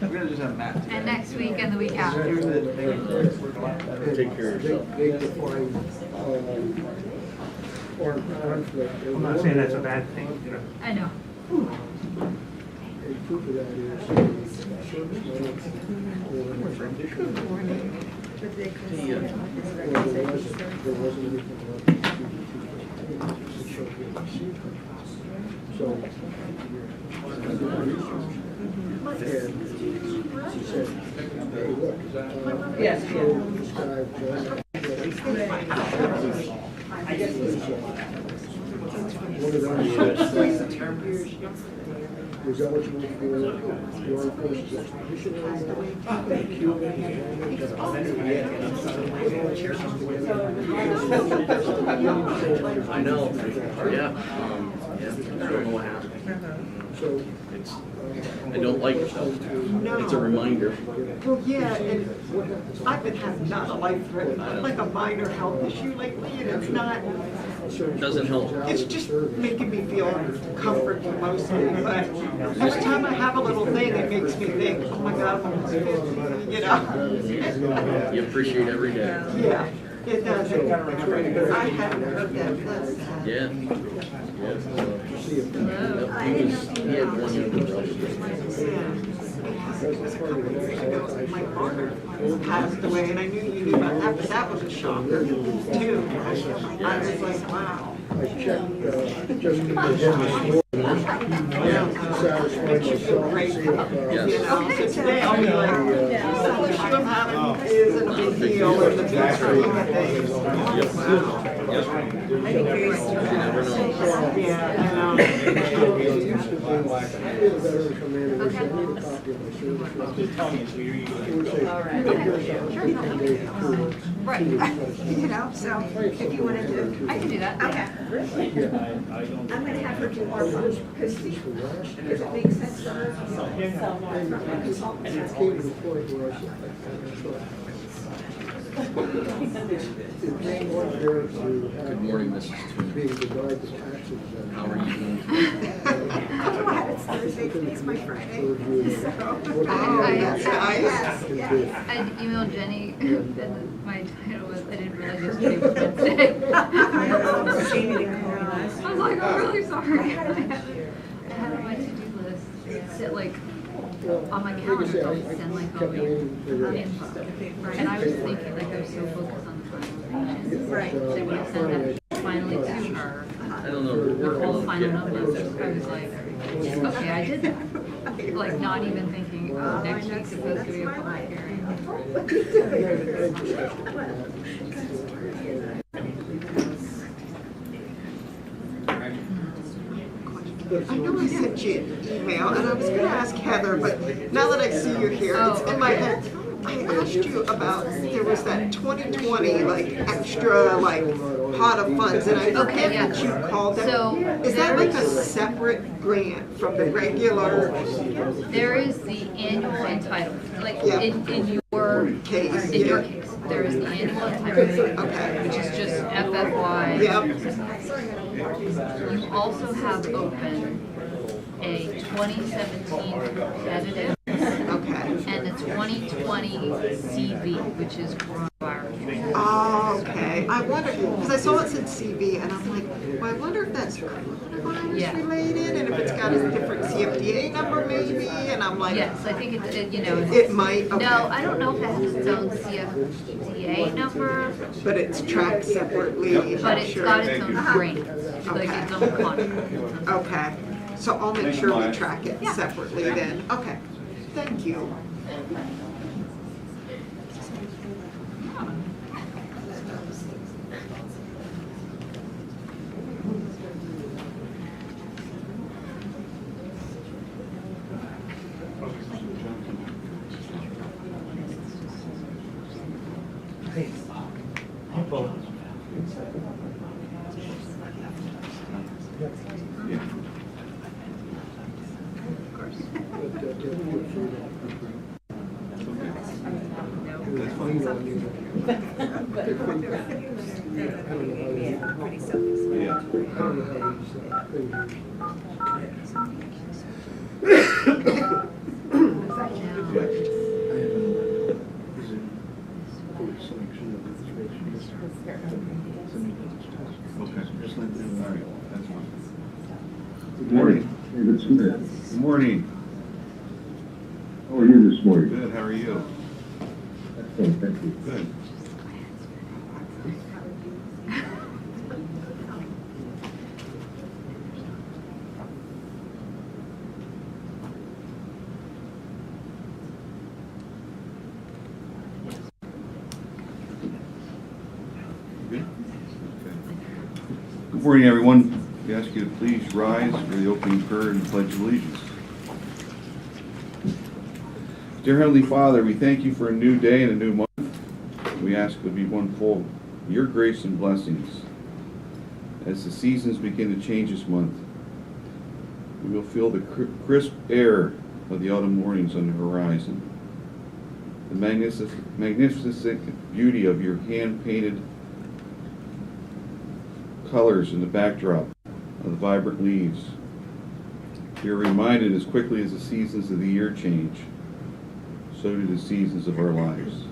We're gonna just have Matt. And next week and the week after. Take care of yourself. They define armed conflict. I'm not saying that's a bad thing, you know. I know. And proof of that is service medals or condition. There wasn't anything left to show he had received her. So, I did my research. And she said, hey, look, Yes. this guy, one of them was eligible for the armed forces expeditionary I know. Yeah. Yeah. I don't know what happened. So It's. I don't like yourself. No. It's a reminder. Well, yeah, and I've been having not a life-threatening, like a minor health issue lately, and it's not, Doesn't help. it's just making me feel comforted mostly, but every time I have a little thing, it makes me think, oh my God, I'm almost 50, you know? You appreciate every day. Yeah, it does. I hadn't heard that, that's sad. Yeah. Yeah. He had one Yeah. My partner passed away, and I knew you knew about that, but that was a shocker too. I was like, wow. I checked just to satisfy myself. Great, See you know, so today I'll be like, the issue I'm having isn't a big deal, and the big scheme of things. Wow. You never know. Yeah, I know. It used to be, I did a veteran come in and they said, I need a copy of my service record. It would say, here's a 15-day period. Right. You know, so if you wanted to. I can do that. Okay. Yeah. I'm gonna have her do ARPA, because if it makes sense for her. And it came to the point where I said, it's more fair to Good have morning, Mrs. Toon. being denied the taxes than. How are you doing? I'm glad it's Thursday, today's my Friday. I emailed Jenny, and my title was, I didn't realize yesterday was Wednesday. I was like, I'm really sorry. I had on my to-do list, sit like, on my calendar, I'll just send like all the info. And I was thinking, like, I was so focused on the finalization. Right. So when I sent that finally to her, I don't know. the whole final numbers, I was like, okay, I did that. Like, not even thinking, oh, next week's supposed to be a public hearing. I know I sent you an email, and I was gonna ask Heather, but now that I see you're here, it's in my head. I asked you about, there was that 2020, like, extra, like, pot of funds, and I Okay, forget yeah. what you called that. So, Is that like a there's- separate grant from the regular There is the annual entitlement, like, Yeah. in your case? in your Yeah. case, there is the annual entitlement, Okay. which is just FFY. Yep. You also have open a 2017 competitive Okay. and the 2020 CV, which is coronavirus. Oh, okay. I wonder, because I saw it said CV, and I'm like, well, I wonder if that's Yeah. coronavirus related, and if it's got a different CFDA number maybe, and I'm like, Yes, I think you know. it might, okay. No, I don't know if it has its own CFDA number, But it's tracked separately, but I'm it's sure. got its own grant, like its own contract. Okay, so I'll make sure we track it Yeah. separately then. Okay, thank you. Hey, Paul. Pretty self-explanatory. No, Yeah. I have a Zoom for selection of information. Okay. Just let them All know. right, that's fine. Good morning, David Smith. Good morning. How are you this morning? Good, how are you? Excellent, thank you. Good. Good? Okay. Good morning, everyone. We ask you to please rise for the opening prayer and pledge of allegiance. Dear Heavenly Father, we thank you for a new day and a new month. We ask it would be one full of your grace and blessings. As the seasons begin to change this month, we will feel the crisp air of the autumn mornings on the horizon, the magnificent beauty of your hand-painted colors in the backdrop of the vibrant leaves. We are reminded as quickly as the seasons of the year change, so do the seasons of our lives.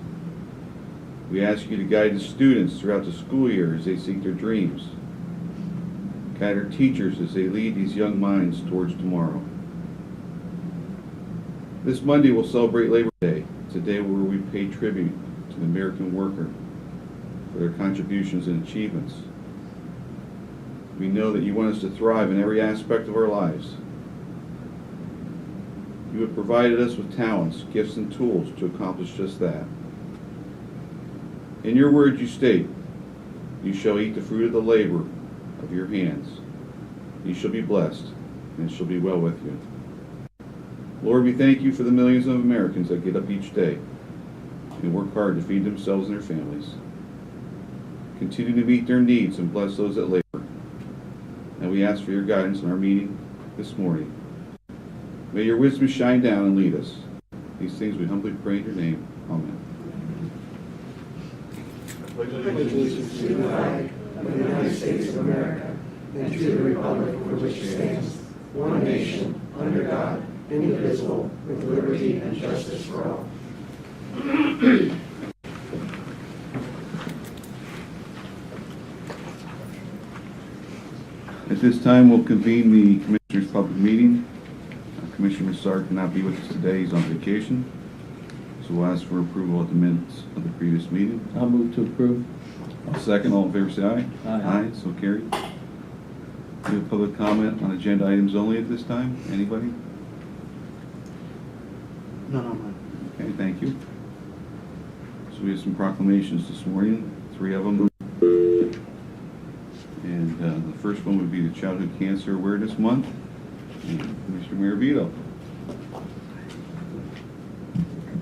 We ask you to guide the students throughout the school year as they seek their dreams. Guide our teachers as they lead these young minds towards tomorrow. This Monday we'll celebrate Labor Day. It's a day where we pay tribute to the American worker for their contributions and achievements. We know that you want us to thrive in every aspect of our lives. You have provided us with talents, gifts, and tools to accomplish just that. In your word you state, you shall eat the fruit of the labor of your hands. You shall be blessed, and it shall be well with you. Lord, we thank you for the millions of Americans that get up each day and work hard to feed themselves and their families. Continue to meet their needs and bless those that labor. And we ask for your guidance in our meeting this morning. May your wisdom shine down and lead us. These things we humbly pray in your name. Amen. Allegiance to the flag of the United States of America and to the republic for which it stands, one nation, under God, indivisible, with liberty and justice for all. At this time, we'll convene the Commissioners' public meeting. Commissioner Massard cannot be with us today. He's on vacation. So we'll ask for approval of the minutes of the previous meeting. I'll move to approve. I'll second. All in favor, say aye. Aye. So carried. Do you have public comment on agenda items only at this time? Anybody? None on mine. Okay, thank you. So we have some proclamations this morning, 3 of them. And the first one would be the Childhood Cancer Awareness Month. And Mr. Maravito.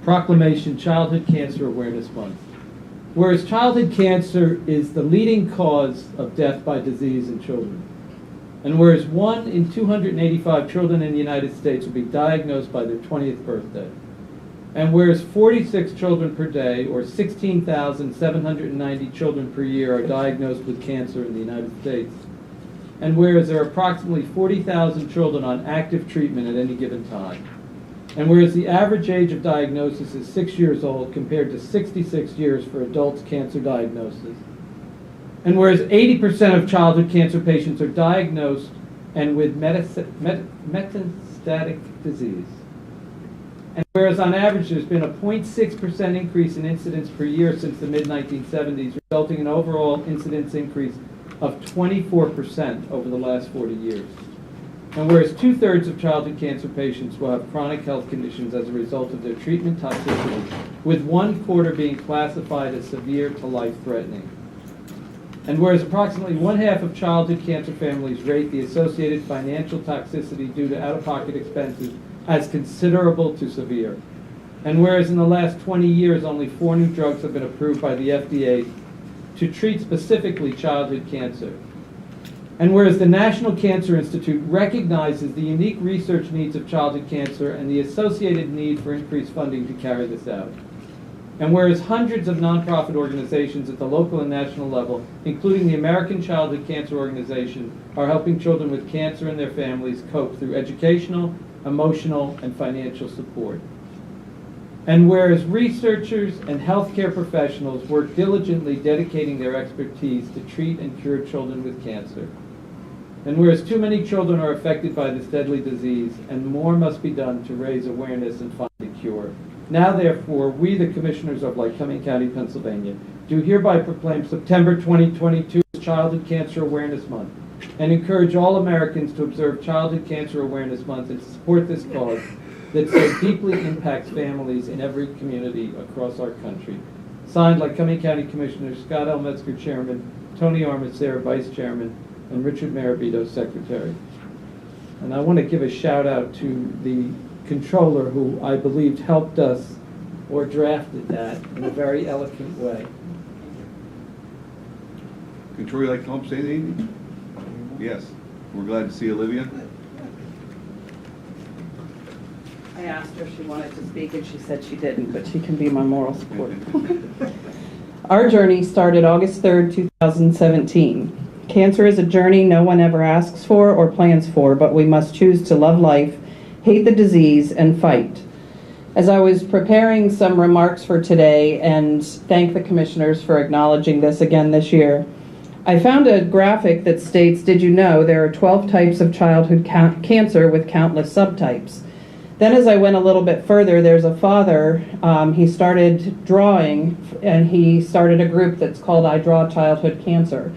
Proclamation, Childhood Cancer Awareness Month. Whereas childhood cancer is the leading cause of death by disease in children, and whereas 1 in 285 children in the United States will be diagnosed by their 20th birthday, and whereas 46 children per day, or 16,790 children per year, are diagnosed with cancer in the United States, and whereas there are approximately 40,000 children on active treatment at any given time, and whereas the average age of diagnosis is 6 years old compared to 66 years for adults' cancer diagnosis, and whereas 80% of childhood cancer patients are diagnosed and with metastatic disease, and whereas on average there's been a 0.6% increase in incidence per year since the mid-1970s, resulting in an overall incidence increase of 24% over the last 40 years. And whereas 2/3 of childhood cancer patients will have chronic health conditions as a result of their treatment toxicity, with 1/4 being classified as severe to life-threatening. And whereas approximately 1/2 of childhood cancer families rate the associated financial toxicity due to out-of-pocket expenses as considerable to severe. And whereas in the last 20 years only 4 new drugs have been approved by the FDA to treat specifically childhood cancer. And whereas the National Cancer Institute recognizes the unique research needs of childhood cancer and the associated need for increased funding to carry this out. And whereas hundreds of nonprofit organizations at the local and national level, including the American Childhood Cancer Organization, are helping children with cancer and their families cope through educational, emotional, and financial support. And whereas researchers and healthcare professionals work diligently dedicating their expertise to treat and cure children with cancer. And whereas too many children are affected by this deadly disease, and more must be done to raise awareness and find a cure. Now, therefore, we, the Commissioners of Lycoming County, Pennsylvania, do hereby proclaim September 2022 as Childhood Cancer Awareness Month, and encourage all Americans to observe Childhood Cancer Awareness Month and to support this cause that so deeply impacts families in every community across our country. Signed, Lycoming County Commissioners Scott L. Metzger, Chairman, Tony Armitsera, Vice Chairman, and Richard Marabito, Secretary. And I want to give a shout out to the controller who I believed helped us or drafted that in a very eloquent way. Controller, you like to come up and say anything? Yes. We're glad to see Olivia. I asked her if she wanted to speak, and she said she didn't, but she can be my moral support. Our journey started August 3rd, 2017. Cancer is a journey no one ever asks for or plans for, but we must choose to love life, hate the disease, and fight. As I was preparing some remarks for today, and thank the commissioners for acknowledging this again this year, I found a graphic that states, did you know there are 12 types of childhood cancer with countless subtypes? Then as I went a little bit further, there's a father, he started drawing, and he started a group that's called I Draw Childhood Cancer.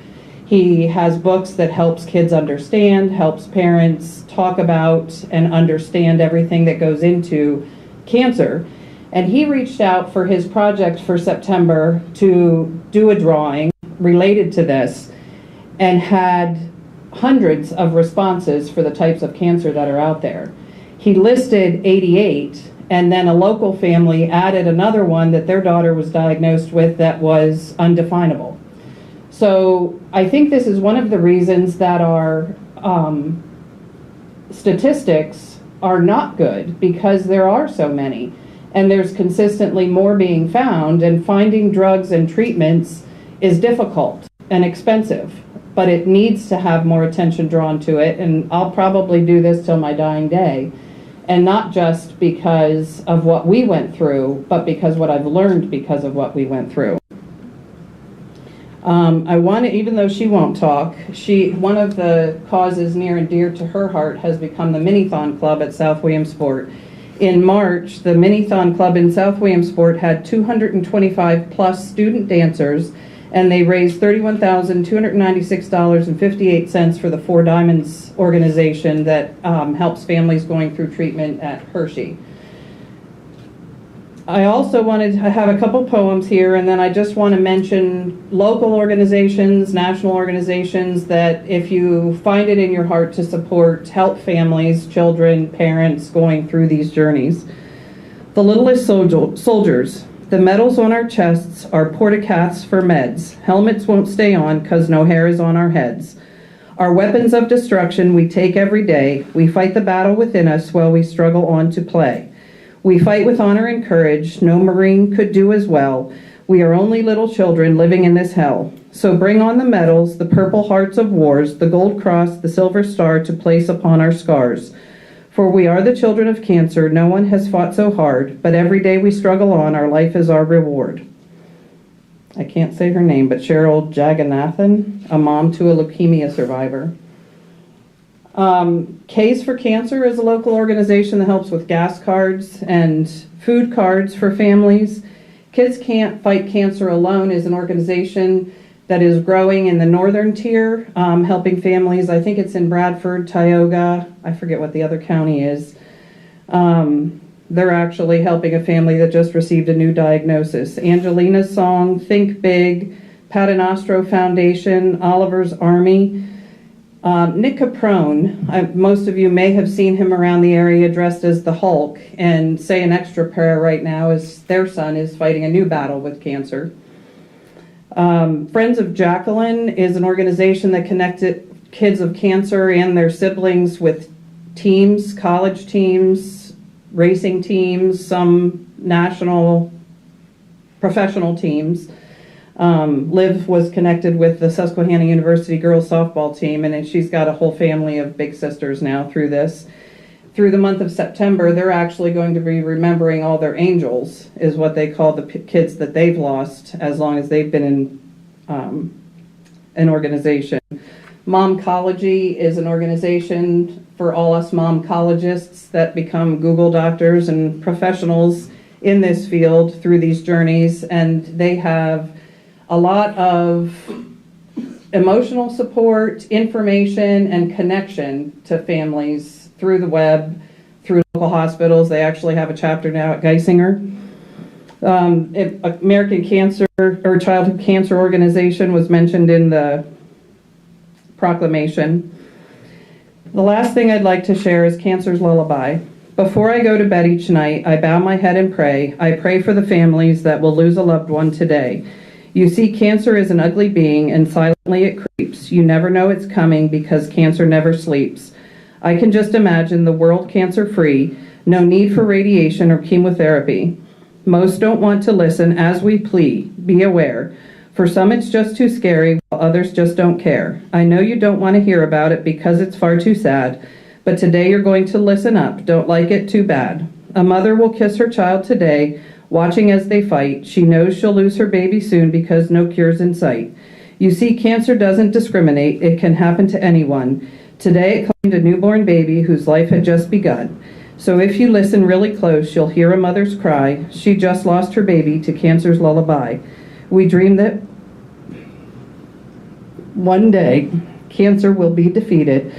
He has books that helps kids understand, helps parents talk about and understand everything that goes into cancer. And he reached out for his project for September to do a drawing related to this, and had hundreds of responses for the types of cancer that are out there. He listed 88, and then a local family added another one that their daughter was diagnosed with that was undefinable. So I think this is one of the reasons that our statistics are not good, because there are so many, and there's consistently more being found, and finding drugs and treatments is difficult and expensive, but it needs to have more attention drawn to it, and I'll probably do this till my dying day, and not just because of what we went through, but because what I've learned because of what we went through. I want to, even though she won't talk, one of the causes near and dear to her heart has become the Minithon Club at South Williamsport. In March, the Minithon Club in South Williamsport had 225 plus student dancers, and they raised $31,296.58 for the Four Diamonds organization that helps families going through treatment at Hershey. I also I have a couple poems here, and then I just want to mention local organizations, national organizations that if you find it in your heart to support, help families, children, parents going through these journeys. The Littlest Soldiers. The medals on our chests are portacaths for meds. Helmets won't stay on because no hair is on our heads. Our weapons of destruction we take every day. We fight the battle within us while we struggle on to play. We fight with honor and courage. No Marine could do as well. We are only little children living in this hell. So bring on the medals, the purple hearts of wars, the gold cross, the silver star to place upon our scars. For we are the children of cancer. No one has fought so hard, but every day we struggle on. Our life is our reward. I can't say her name, but Cheryl Jagannathan, a mom to a leukemia survivor. K's for Cancer is a local organization that helps with gas cards and food cards for families. Kids Can't Fight Cancer Alone is an organization that is growing in the northern tier, helping families. I think it's in Bradford, Tioga. I forget what the other county is. They're actually helping a family that just received a new diagnosis. Angelina's Song, Think Big, Paternoster Foundation, Oliver's Army. Nick Caprone, most of you may have seen him around the area dressed as the Hulk, and Say an Extra Prayer right now as their son is fighting a new battle with cancer. Friends of Jacqueline is an organization that connected kids of cancer and their siblings with teams, college teams, racing teams, some national professional teams. Liv was connected with the Susquehanna University girls softball team, and she's got a whole family of big sisters now through this. through the month of September, they're actually going to be remembering all their angels, is what they call the kids that they've lost as long as they've been in an organization. Momcology is an organization for all us momcologists that become Google doctors and professionals in this field through these journeys, and they have a lot of emotional support, information, and connection to families through the web, through local hospitals. They actually have a chapter now at Geisinger. American Cancer or Childhood Cancer Organization was mentioned in the proclamation. The last thing I'd like to share is Cancer's Lullaby. Before I go to bed each night, I bow my head and pray. I pray for the families that will lose a loved one today. You see, cancer is an ugly being, and silently it creeps. You never know it's coming because cancer never sleeps. I can just imagine the world cancer-free, no need for radiation or chemotherapy. Most don't want to listen as we plead. Be aware. For some, it's just too scary, while others just don't care. I know you don't want to hear about it because it's far too sad, but today you're going to listen up. Don't like it, too bad. A mother will kiss her child today, watching as they fight. She knows she'll lose her baby soon because no cure's in sight. You see, cancer doesn't discriminate. It can happen to anyone. Today it claimed a newborn baby whose life had just begun. So if you listen really close, you'll hear a mother's cry. She just lost her baby to cancer's lullaby. We dream that one day cancer will be defeated.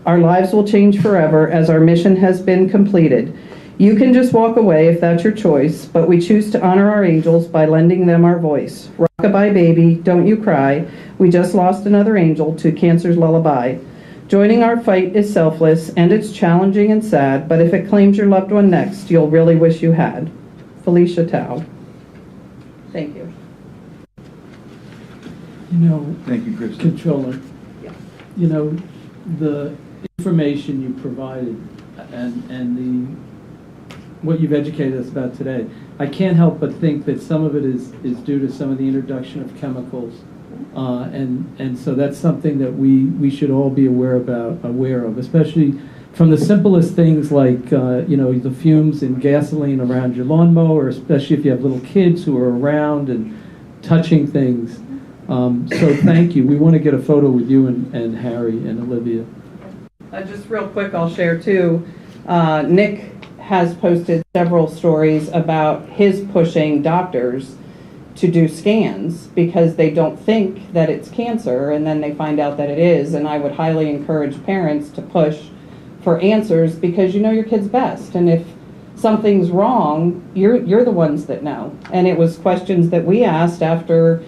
Our lives will change forever as our mission has been completed. You can just walk away if that's your choice, but we choose to honor our angels by lending them our voice. Rock-a-bye, baby, don't you cry. We just lost another angel to cancer's lullaby. Joining our fight is selfless, and it's challenging and sad, but if it claims your loved one next, you'll really wish you had. Felicia Tao. Thank you. You know, Thank you, Kristen. Controller, Yeah. you know, the information you provided and what you've educated us about today, I can't help but think that some of it is due to some of the introduction of chemicals. And so that's something that we should all be aware of, especially from the simplest things like, the fumes in gasoline around your lawnmower, especially if you have little kids who are around and touching things. So thank you. We want to get a photo with you and Harry and Olivia. Just real quick, I'll share too. Nick has posted several stories about his pushing doctors to do scans because they don't think that it's cancer, and then they find out that it is. And I would highly encourage parents to push for answers because you know your kid's best. And if something's wrong, you're the ones that know. And it was questions that we asked after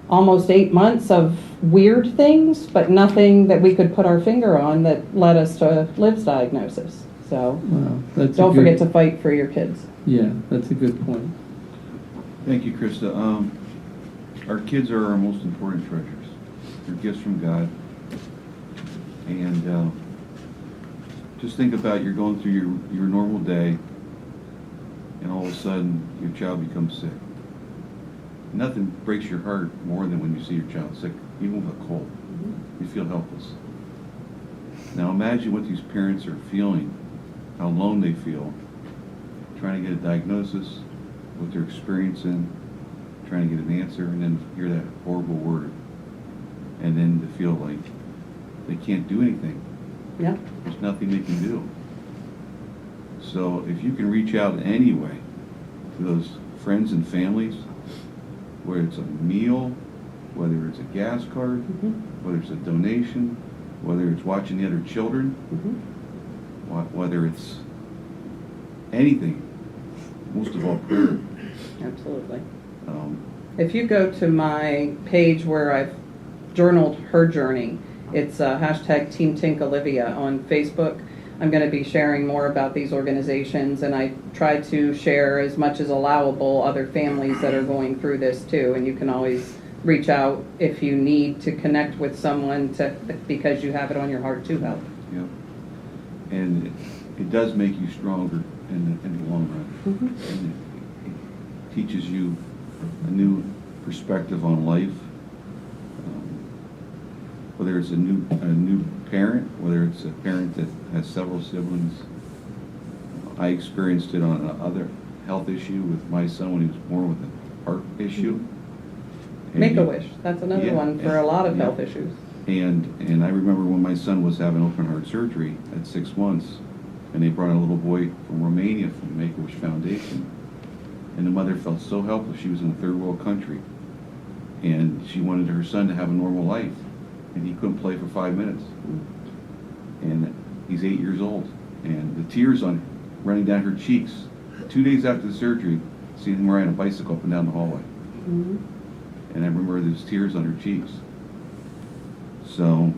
almost 8 months of weird things, but nothing that we could put our finger on that led us to Liv's diagnosis. So don't forget to fight for your kids. Yeah, that's a good point. Thank you, Krista. Our kids are our most important treasures. They're gifts from God. And just think about you're going through your normal day, and all of a sudden your child becomes sick. Nothing breaks your heart more than when you see your child sick, even with a cold. You feel helpless. Now imagine what these parents are feeling, how alone they feel, trying to get a diagnosis, what they're experiencing, trying to get an answer, and then hear that horrible word. And then to feel like they can't do anything. Yeah. There's nothing they can do. So if you can reach out in any way to those friends and families, whether it's a meal, whether it's a gas card, whether it's a donation, whether it's watching the other children, whether it's anything, most of all prayer. Absolutely. If you go to my page where I've journaled her journey, it's hashtag Team Tink Olivia on Facebook. I'm going to be sharing more about these organizations, and I try to share as much as allowable other families that are going through this too. And you can always reach out if you need to connect with someone because you have it on your heart to help. Yeah. And it does make you stronger in the long run. And it teaches you a new perspective on life. Whether it's a new parent, whether it's a parent that has several siblings, I experienced it on another health issue with my son when he was born with a heart issue. And Make-A-Wish, that's another Yeah, one for yeah, a lot of yeah. health issues. And I remember when my son was having open heart surgery at 6 months, and they brought a little boy from Romania from Make-A-Wish Foundation, and the mother felt so helpless. She was in a third world country, and she wanted her son to have a normal life, and he couldn't play for 5 minutes. And he's 8 years old, and the tears running down her cheeks. 2 days after the surgery, seeing him riding a bicycle up and down the hallway. Mhm. And I remember there's tears on her cheeks. So,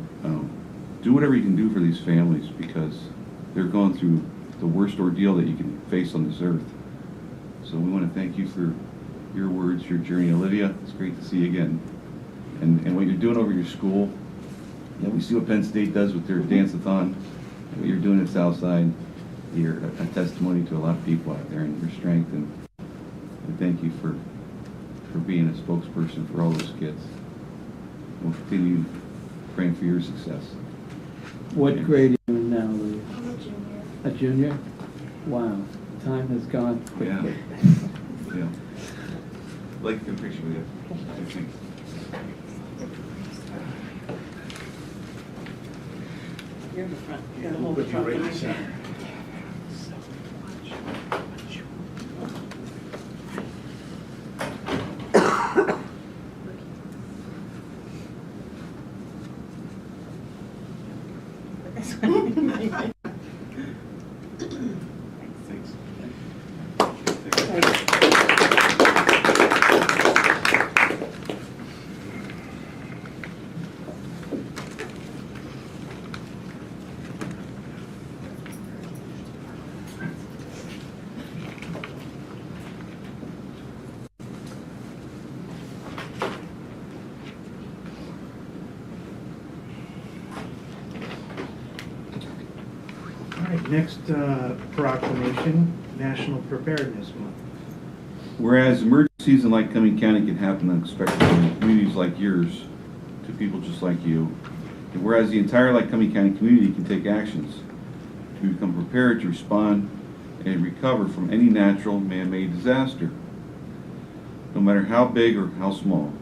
do whatever you can do for these families, because they're going through the worst ordeal that you can face on this earth. So we want to thank you for your words, your journey. Olivia, it's great to see you again. And what you're doing over your school, we see what Penn State does with their dance-a-thon. What you're doing at Southside, you're a testimony to a lot of people out there and your strength. And thank you for being a spokesperson for all those kids. We'll continue praying for your success. What grade are you in now, Louise? I'm a junior. A junior? Wow, time has gone Yeah. quickly. Yeah. I'd like to get a picture with you. I think. You're in the front. You gotta hold the front for me. All right, next proclamation, National Preparedness Month. Whereas emergencies in Lycoming County can happen unexpectedly in communities like yours, to people just like you, and whereas the entire Lycoming County community can take actions to become prepared to respond and recover from any natural man-made disaster, no matter how big or how small,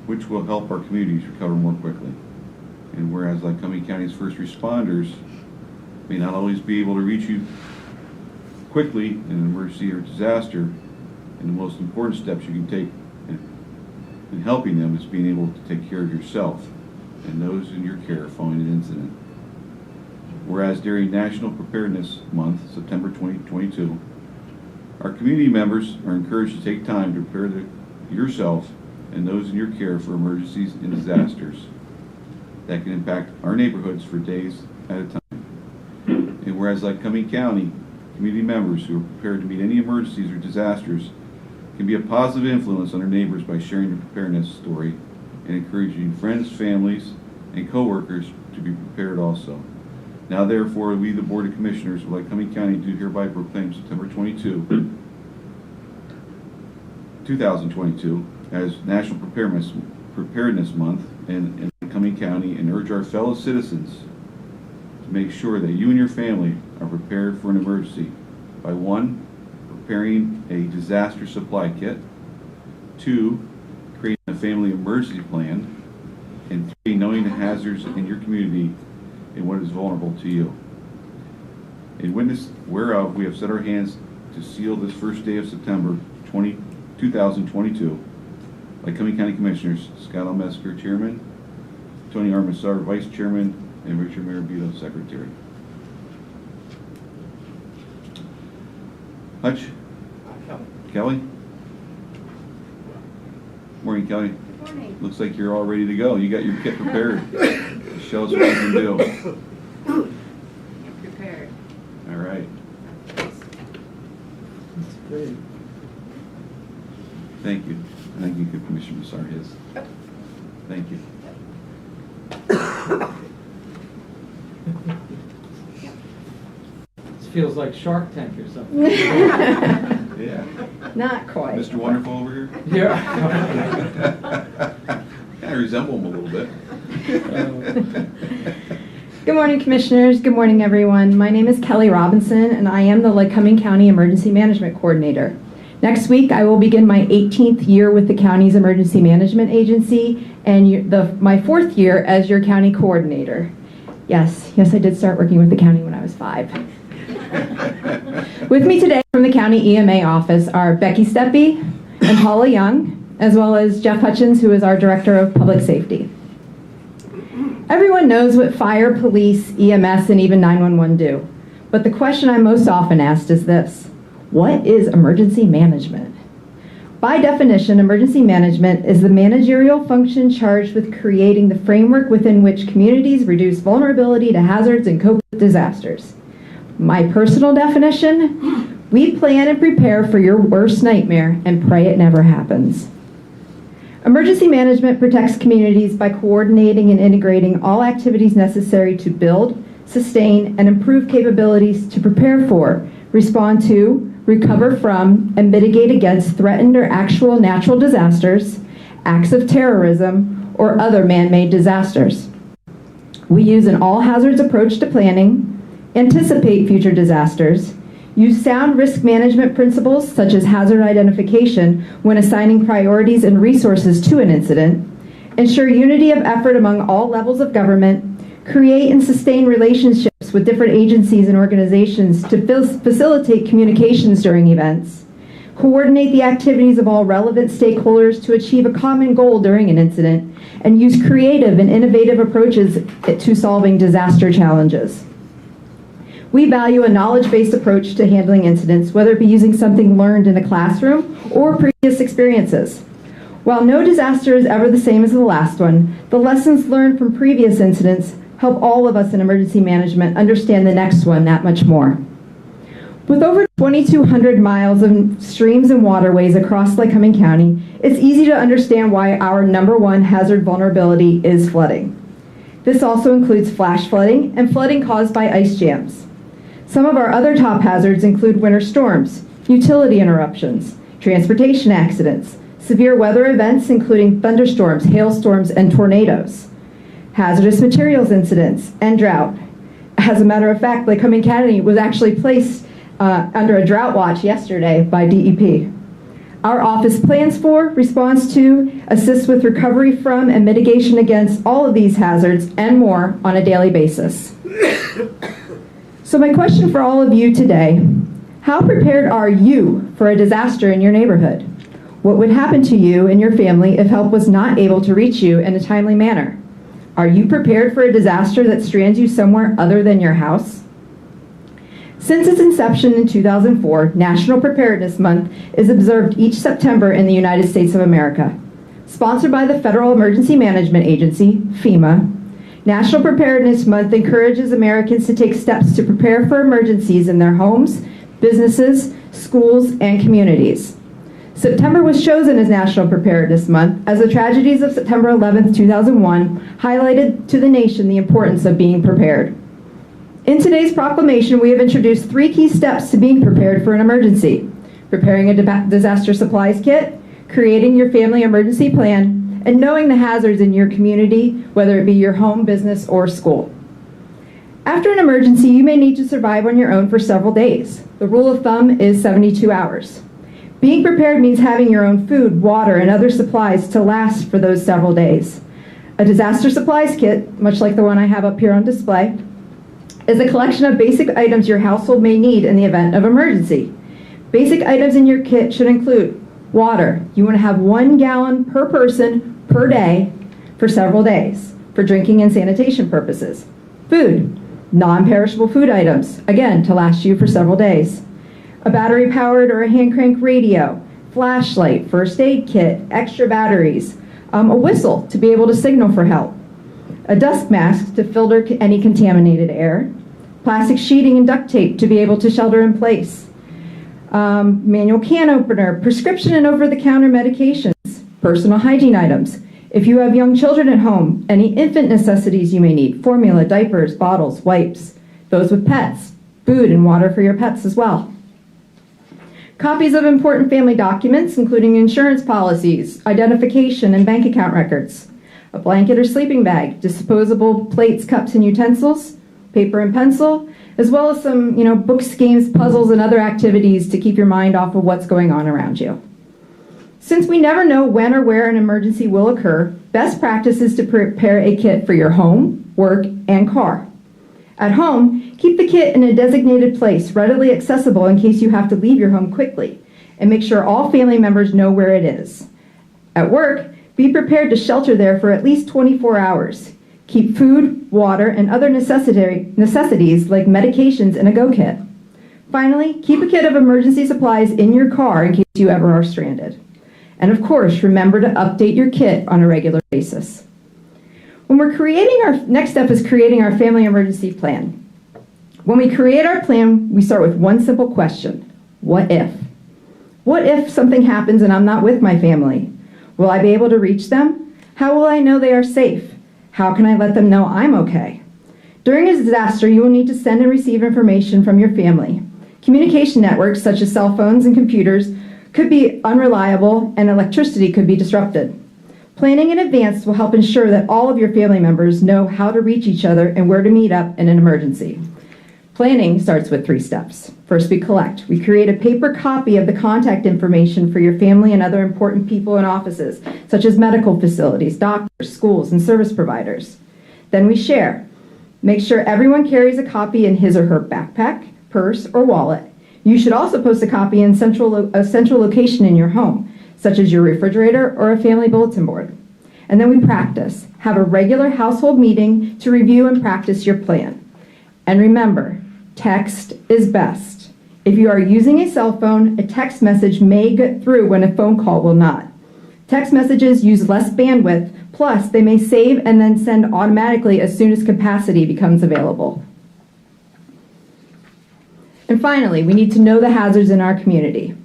which will help our communities recover more quickly. And whereas Lycoming County's first responders may not always be able to reach you quickly in an emergency or disaster, and the most important steps you can take in helping them is being able to take care of yourself and those in your care following an incident. Whereas during National Preparedness Month, September 2022, our community members are encouraged to take time to prepare yourself and those in your care for emergencies and disasters that can impact our neighborhoods for days at a time. And whereas Lycoming County community members who are prepared to meet any emergencies or disasters can be a positive influence on their neighbors by sharing their preparedness story and encouraging friends, families, and coworkers to be prepared also. Now therefore, we, the Board of Commissioners of Lycoming County, do hereby proclaim September 2022 as National Preparedness Month in Lycoming County, and urge our fellow citizens to make sure that you and your family are prepared for an emergency by 1, preparing a disaster supply kit, 2, creating a family emergency plan, and 3, knowing the hazards in your community and what is vulnerable to you. In witness whereof, we have set our hands to seal this first day of September 2022. Lycoming County Commissioners, Scott L. Mesker, Chairman, Tony Armasar, Vice Chairman, and Richard Marabito, Secretary. Hutch? Kelly? Morning, Kelly. Good morning. Looks like you're all ready to go. You got your kit prepared. Show us what you can do. I'm prepared. All right. That's great. Thank you. I think you could Commissioner Massar his. Thank you. This feels like Shark Tank or something. Yeah. Not quite. Mr. Wonderful over here? Yeah. Kind of resemble him a little bit. Good morning, Commissioners. Good morning, everyone. My name is Kelly Robinson, and I am the Lycoming County Emergency Management Coordinator. Next week, I will begin my 18th year with the county's Emergency Management Agency and my 4th year as your county coordinator. Yes, I did start working with the county when I was 5. With me today from the county EMA office are Becky Steppe and Paula Young, as well as Jeff Hutchins, who is our Director of Public Safety. Everyone knows what fire, police, EMS, and even 911 do. But the question I'm most often asked is this: what is emergency management? By definition, emergency management is the managerial function charged with creating the framework within which communities reduce vulnerability to hazards and cope with disasters. My personal definition: we plan and prepare for your worst nightmare and pray it never happens. Emergency management protects communities by coordinating and integrating all activities necessary to build, sustain, and improve capabilities to prepare for, respond to, recover from, and mitigate against threatened or actual natural disasters, acts of terrorism, or other man-made disasters. We use an all-hazards approach to planning, anticipate future disasters, use sound risk management principles such as hazard identification when assigning priorities and resources to an incident, ensure unity of effort among all levels of government, create and sustain relationships with different agencies and organizations to facilitate communications during events, coordinate the activities of all relevant stakeholders to achieve a common goal during an incident, and use creative and innovative approaches to solving disaster challenges. We value a knowledge-based approach to handling incidents, whether it be using something learned in a classroom or previous experiences. While no disaster is ever the same as the last one, the lessons learned from previous incidents help all of us in emergency management understand the next one that much more. With over 2,200 miles of streams and waterways across Lycoming County, it's easy to understand why our #1 hazard vulnerability is flooding. This also includes flash flooding and flooding caused by ice jams. Some of our other top hazards include winter storms, utility interruptions, transportation accidents, severe weather events including thunderstorms, hailstorms, and tornadoes, hazardous materials incidents, and drought. As a matter of fact, Lycoming County was actually placed under a drought watch yesterday by DEP. Our office plans for, responds to, assists with recovery from, and mitigation against all of these hazards and more on a daily basis. So my question for all of you today: how prepared are you for a disaster in your neighborhood? What would happen to you and your family if help was not able to reach you in a timely manner? Are you prepared for a disaster that strands you somewhere other than your house? Since its inception in 2004, National Preparedness Month is observed each September in the United States of America. Sponsored by the Federal Emergency Management Agency, FEMA, National Preparedness Month encourages Americans to take steps to prepare for emergencies in their homes, businesses, schools, and communities. September was chosen as National Preparedness Month as the tragedies of September 11, 2001 highlighted to the nation the importance of being prepared. In today's proclamation, we have introduced 3 key steps to being prepared for an emergency: preparing a disaster supplies kit, creating your family emergency plan, and knowing the hazards in your community, whether it be your home, business, or school. After an emergency, you may need to survive on your own for several days. The rule of thumb is 72 hours. Being prepared means having your own food, water, and other supplies to last for those several days. A disaster supplies kit, much like the one I have up here on display, is a collection of basic items your household may need in the event of emergency. Basic items in your kit should include water. You want to have 1 gallon per person per day for several days for drinking and sanitation purposes. Food, non-perishable food items, again, to last you for several days. A battery-powered or a hand-crank radio, flashlight, first aid kit, extra batteries, a whistle to be able to signal for help, a dust mask to filter any contaminated air, plastic sheeting and duct tape to be able to shelter in place, manual can opener, prescription and over-the-counter medications, personal hygiene items. If you have young children at home, any infant necessities you may need: formula, diapers, bottles, wipes. Those with pets, food and water for your pets as well. Copies of important family documents, including insurance policies, identification, and bank account records. A blanket or sleeping bag, disposable plates, cups, and utensils, paper and pencil, as well as some, books, games, puzzles, and other activities to keep your mind off of what's going on around you. Since we never know when or where an emergency will occur, best practice is to prepare a kit for your home, work, and car. At home, keep the kit in a designated place, readily accessible in case you have to leave your home quickly, and make sure all family members know where it is. At work, be prepared to shelter there for at least 24 hours. Keep food, water, and other necessities like medications in a go kit. Finally, keep a kit of emergency supplies in your car in case you ever are stranded. And of course, remember to update your kit on a regular basis. When we're next step is creating our family emergency plan. When we create our plan, we start with one simple question: what if? What if something happens and I'm not with my family? Will I be able to reach them? How will I know they are safe? How can I let them know I'm okay? During a disaster, you will need to send and receive information from your family. Communication networks, such as cell phones and computers, could be unreliable and electricity could be disrupted. Planning in advance will help ensure that all of your family members know how to reach each other and where to meet up in an emergency. Planning starts with 3 steps. First, we collect. We create a paper copy of the contact information for your family and other important people in offices, such as medical facilities, doctors, schools, and service providers. Then we share. Make sure everyone carries a copy in his or her backpack, purse, or wallet. You should also post a copy in a central location in your home, such as your refrigerator or a family bulletin board. And then we practice. Have a regular household meeting to review and practice your plan. And remember, text is best. If you are using a cell phone, a text message may get through when a phone call will not. Text messages use less bandwidth, plus they may save and then send automatically as soon as capacity becomes available. And finally, we need to know the hazards in our community.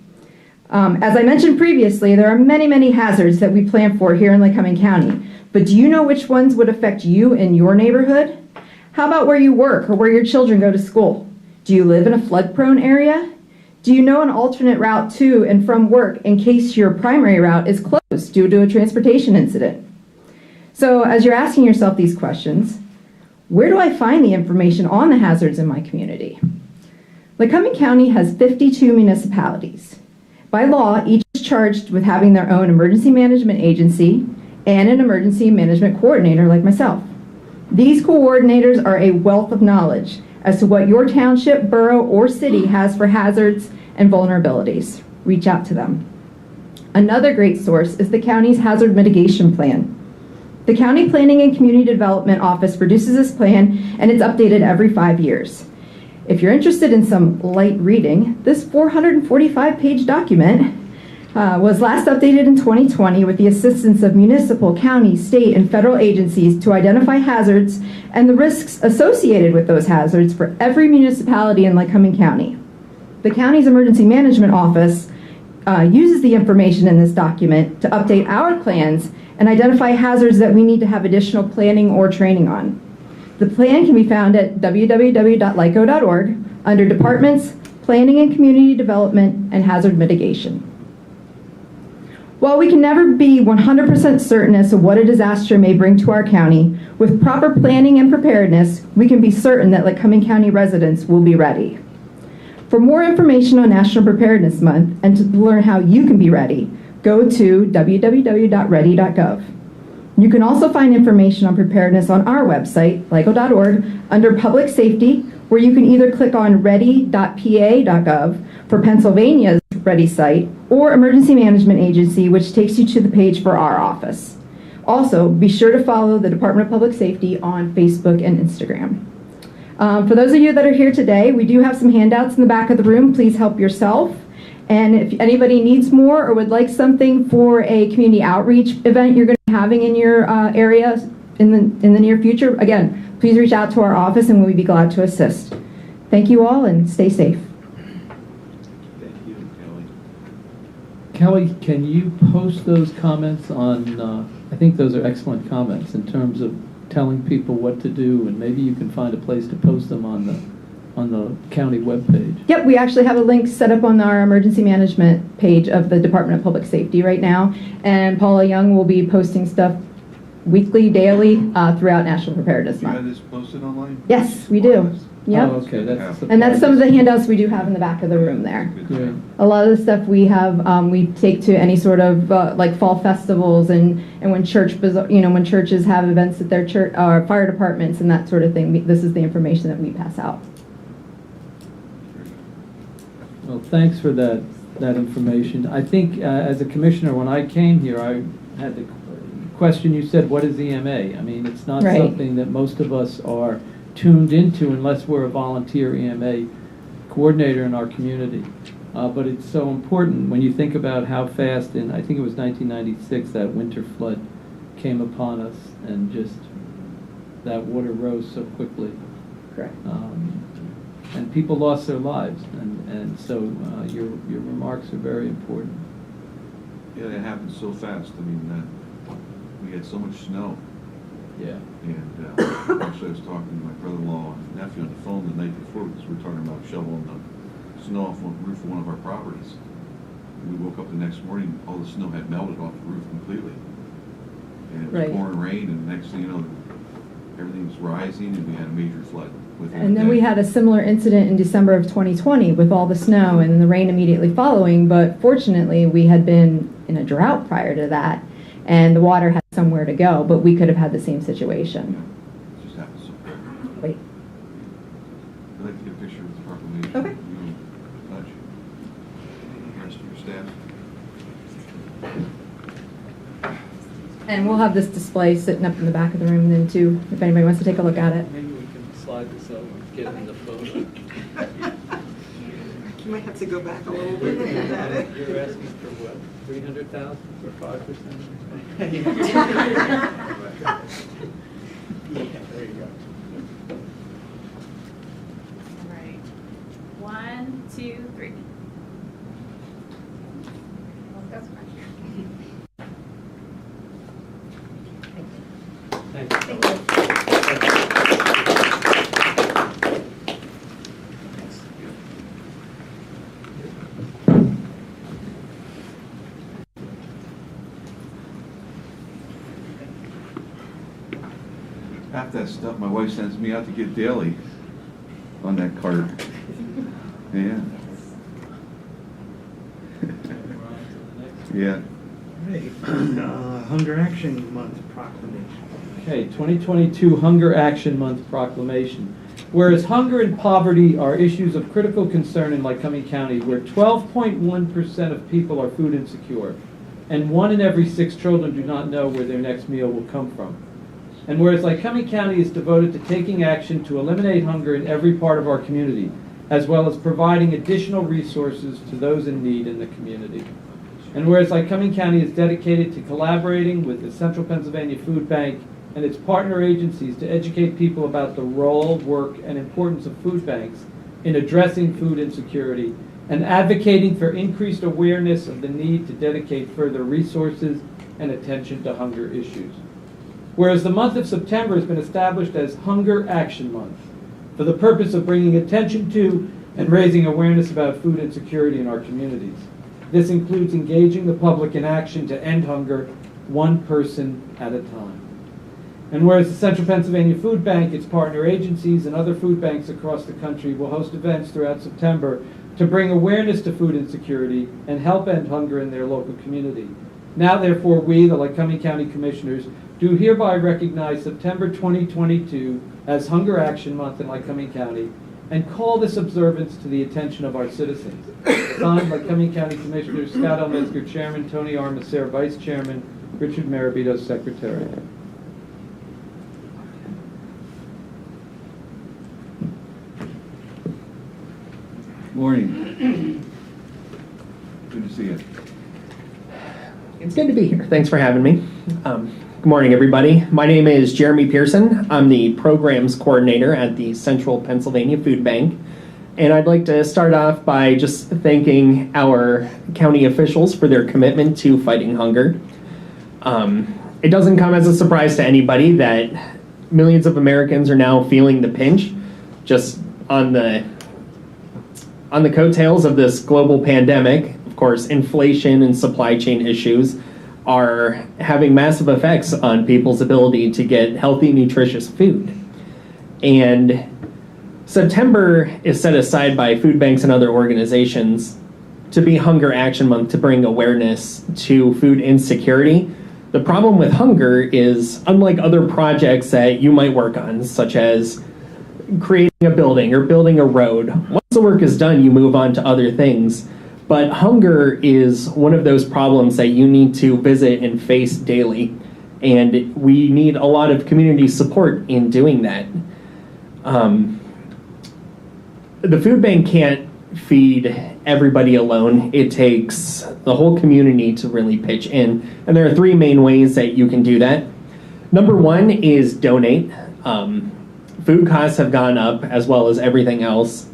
As I mentioned previously, there are many, many hazards that we plan for here in Lycoming County. But do you know which ones would affect you in your neighborhood? How about where you work or where your children go to school? Do you live in a flood-prone area? Do you know an alternate route to and from work in case your primary route is closed due to a transportation incident? So as you're asking yourself these questions, where do I find the information on the hazards in my community? Lycoming County has 52 municipalities. By law, each is charged with having their own emergency management agency and an emergency management coordinator like myself. These coordinators are a wealth of knowledge as to what your township, borough, or city has for hazards and vulnerabilities. Reach out to them. Another great source is the county's hazard mitigation plan. The County Planning and Community Development Office produces this plan, and it's updated every 5 years. If you're interested in some light reading, this 445-page document was last updated in 2020 with the assistance of municipal, county, state, and federal agencies to identify hazards and the risks associated with those hazards for every municipality in Lycoming County. The county's emergency management office uses the information in this document to update our plans and identify hazards that we need to have additional planning or training on. The plan can be found at www.lyco.org under Departments, Planning and Community Development, and Hazard Mitigation. While we can never be 100% certain as to what a disaster may bring to our county, with proper planning and preparedness, we can be certain that Lycoming County residents will be ready. For more information on National Preparedness Month and to learn how you can be ready, go to www.ready.gov. You can also find information on preparedness on our website, lyco.org, under Public Safety, where you can either click on ready.pa.gov for Pennsylvania's Ready site, or Emergency Management Agency, which takes you to the page for our office. Also, be sure to follow the Department of Public Safety on Facebook and Instagram. For those of you that are here today, we do have some handouts in the back of the room. Please help yourself. And if anybody needs more or would like something for a community outreach event you're going to be having in your area in the near future, again, please reach out to our office and we'll be glad to assist. Thank you all and stay safe. Thank you, Kelly, can you post those comments on, I think those are excellent comments in terms of telling people what to do, and maybe you can find a place to post them on the county webpage. Yep, we actually have a link set up on our emergency management page of the Department of Public Safety right now, and Paula Young will be posting stuff weekly, daily, throughout National Preparedness You had Month. this posted online? Yes, we do. Yep. Oh, okay, that's the And that's some of part. the handouts we do have in the back of the room there. Good Yeah. job. A lot of the stuff we have, we take to any sort of like fall festivals and when when churches have events at their church, or fire departments and that sort of thing. This is the information that we pass out. Well, thanks for that information. I think as a commissioner, when I came here, I had the question, you said, what is EMA? I mean, it's not Right. something that most of us are tuned into unless we're a volunteer EMA coordinator in our community. But it's so important when you think about how fast, I think it was 1996, that winter flood came upon us, and just that water rose so quickly. Correct. And people lost their lives, and so your remarks are very important. Yeah, it happened so fast. I mean, we had so much snow. Yeah. And actually, I was talking to my brother-in-law and nephew on the phone the night before because we were talking about shoveling the snow off the roof of one of our properties. And we woke up the next morning, all the snow had melted off the roof completely. And it was Right. pouring rain, and the next thing you know, everything was rising, and we had a major flood. within And a then we day. had a similar incident in December of 2020 with all the snow and the rain immediately following, but fortunately we had been in a drought prior to that and the water had somewhere to go, but we could have had the same situation. It just happened so quick. Wait. I'd like to get a picture with the proclamation. Okay. You, Dutch, the rest of your staff. And we'll have this display sitting up in the back of the room then too, if anybody wants to take a look at it. Maybe we can slide this over, get in the photo. You might have to go back a little bit and look at it. You're asking for what, 300,000 for 5%? Yeah, there you go. All right. 1, 2, 3. Let's go. Thanks. Half that stuff my wife sends me out to get daily on that cart. Yeah. Yeah. Right. Hunger Action Month proclamation. Okay, 2022 Hunger Action Month proclamation. Whereas hunger and poverty are issues of critical concern in Lycoming County, where 12.1% of people are food insecure, and 1 in every 6 children do not know where their next meal will come from. And whereas Lycoming County is devoted to taking action to eliminate hunger in every part of our community, as well as providing additional resources to those in need in the community. And whereas Lycoming County is dedicated to collaborating with the Central Pennsylvania Food Bank and its partner agencies to educate people about the role, work, and importance of food banks in addressing food insecurity, and advocating for increased awareness of the need to dedicate further resources and attention to hunger issues. Whereas the month of September has been established as Hunger Action Month for the purpose of bringing attention to and raising awareness about food insecurity in our communities. This includes engaging the public in action to end hunger one person at a time. And whereas the Central Pennsylvania Food Bank, its partner agencies, and other food banks across the country will host events throughout September to bring awareness to food insecurity and help end hunger in their local community. Now, therefore, we, the Lycoming County Commissioners, do hereby recognize September 2022 as Hunger Action Month in Lycoming County and call this observance to the attention of our citizens. Signed, Lycoming County Commissioners Scott L. Metzger, Chairman, Tony R. Macer, Vice Chairman, Richard Marabito, Secretary. Morning. Good to see you. It's good to be here. Thanks for having me. Good morning, everybody. My name is Jeremy Pearson. I'm the programs coordinator at the Central Pennsylvania Food Bank. And I'd like to start off by just thanking our county officials for their commitment to fighting hunger. It doesn't come as a surprise to anybody that millions of Americans are now feeling the pinch just on the coattails of this global pandemic. Of course, inflation and supply chain issues are having massive effects on people's ability to get healthy, nutritious food. And September is set aside by food banks and other organizations to be Hunger Action Month, to bring awareness to food insecurity. The problem with hunger is, unlike other projects that you might work on, such as creating a building or building a road, once the work is done, you move on to other things. But hunger is one of those problems that you need to visit and face daily. And we need a lot of community support in doing that. The food bank can't feed everybody alone. It takes the whole community to really pitch in. And there are three main ways that you can do that. Number one is donate. Food costs have gone up, as well as everything else.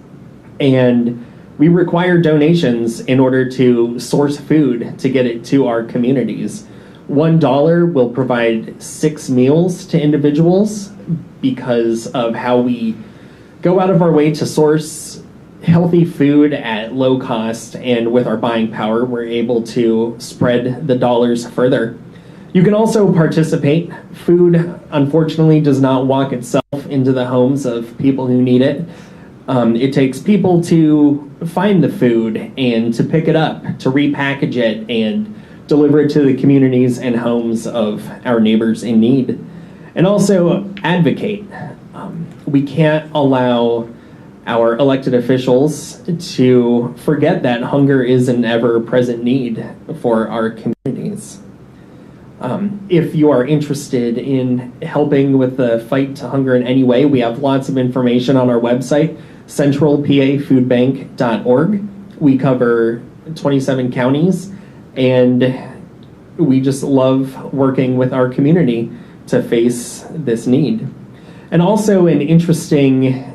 And we require donations in order to source food to get it to our communities. $1 will provide 6 meals to individuals because of how we go out of our way to source healthy food at low cost, and with our buying power, we're able to spread the dollars further. You can also participate. Food, unfortunately, does not walk itself into the homes of people who need it. It takes people to find the food and to pick it up, to repackage it, and deliver it to the communities and homes of our neighbors in need. And also advocate. We can't allow our elected officials to forget that hunger is an ever-present need for our communities. If you are interested in helping with the fight to hunger in any way, we have lots of information on our website, centralpafoodbank.org. We cover 27 counties, and we just love working with our community to face this need. And also an interesting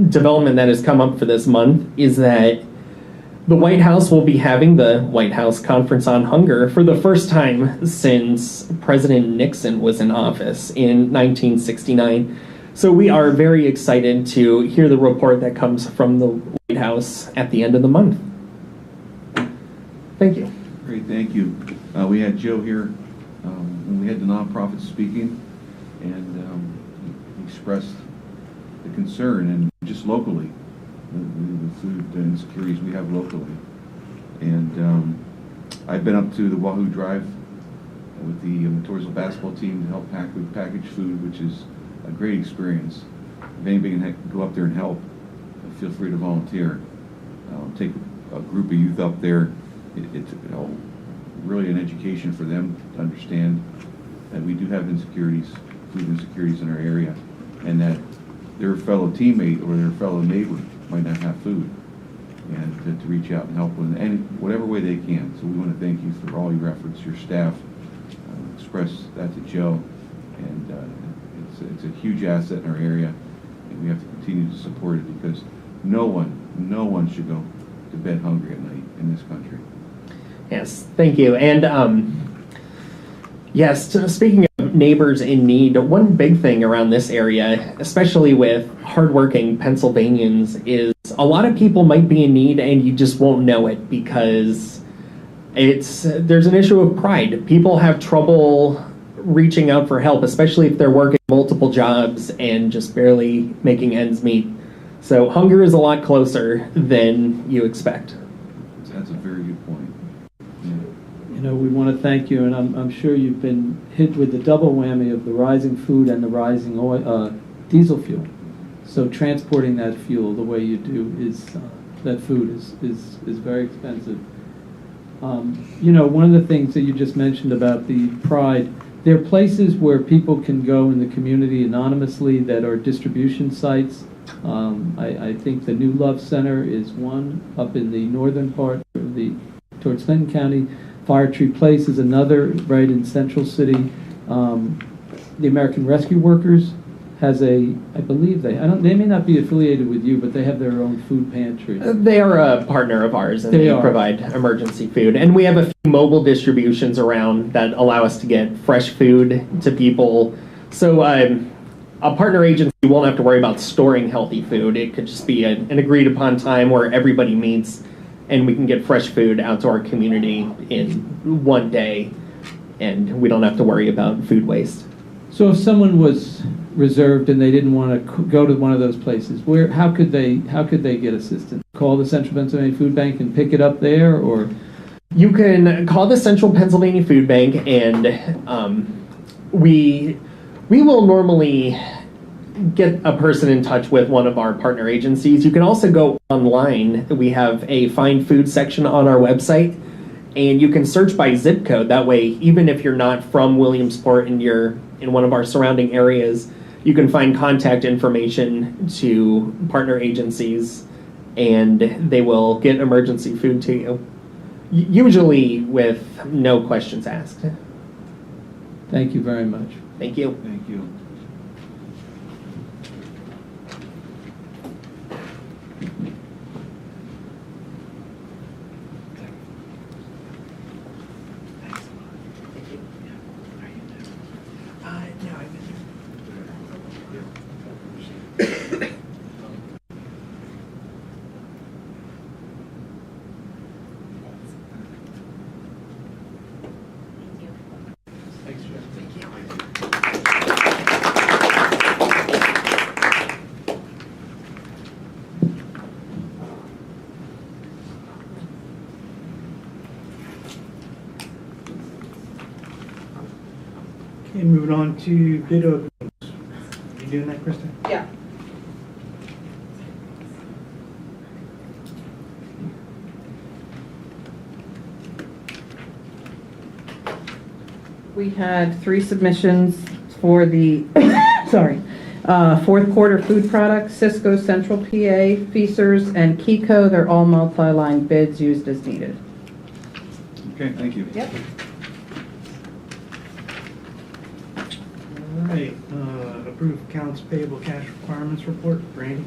development that has come up for this month is that the White House will be having the White House Conference on Hunger for the first time since President Nixon was in office in 1969. So we are very excited to hear the report that comes from the White House at the end of the month. Thank you. Great, thank you. We had Joe here when we had the nonprofits speaking, and he expressed the concern, and just locally, the food insecurities we have locally. And I've been up to the Wahoo Drive with the Matorsville basketball team to help pack with packaged food, which is a great experience. If anybody can go up there and help, feel free to volunteer. Take a group of youth up there. It's really an education for them to understand that we do have insecurities, food insecurities in our area, and that their fellow teammate or their fellow neighbor might not have food, and to reach out and help in any whatever way they can. So we want to thank you for all your efforts, your staff. Express that to Joe, and it's a huge asset in our area, and we have to continue to support it, because no one should go to bed hungry at night in this country. Yes, thank you. And yes, speaking of neighbors in need, one big thing around this area, especially with hardworking Pennsylvanians, is a lot of people might be in need and you just won't know it, because there's an issue of pride. People have trouble reaching out for help, especially if they're working multiple jobs and just barely making ends meet. So hunger is a lot closer than you expect. That's a very good point. You know, we want to thank you, and I'm sure you've been hit with the double whammy of the rising food and the rising oil, diesel fuel. So transporting that fuel the way you do is that food is very expensive. You know, one of the things that you just mentioned about the pride, there are places where people can go in the community anonymously that are distribution sites. I think the New Love Center is one up in the northern part of towards Clinton County. Fire Tree Place is another right in Central City. The American Rescue Workers has I believe they may not be affiliated with you, but they have their own food pantry. They are a partner of ours, and they provide emergency food. And we have a few mobile distributions around that allow us to get fresh food to people. So a partner agency won't have to worry about storing healthy food. It could just be an agreed upon time where everybody meets, and we can get fresh food out to our community in one day. and we don't have to worry about food waste. So if someone was reserved and they didn't want to go to one of those places, how could they get assistance? Call the Central Pennsylvania Food Bank and pick it up there, or? You can call the Central Pennsylvania Food Bank, and we will normally get a person in touch with one of our partner agencies. You can also go online. We have a find food section on our website, and you can search by zip code. That way, even if you're not from Williamsport and you're in one of our surrounding areas, you can find contact information to partner agencies, and they will get emergency food to you. Usually with no questions asked. Thank you very much. Thank you. Thank you. Okay, moving on to bid openings. You doing that, Krista? Yeah. We had 3 submissions for the, fourth quarter food products, Cisco Central PA, Feasters, and Kiko. They're all multi-line bids used as needed. Okay, thank you. Yep. All right, approve accounts payable cash requirements report. Brandy?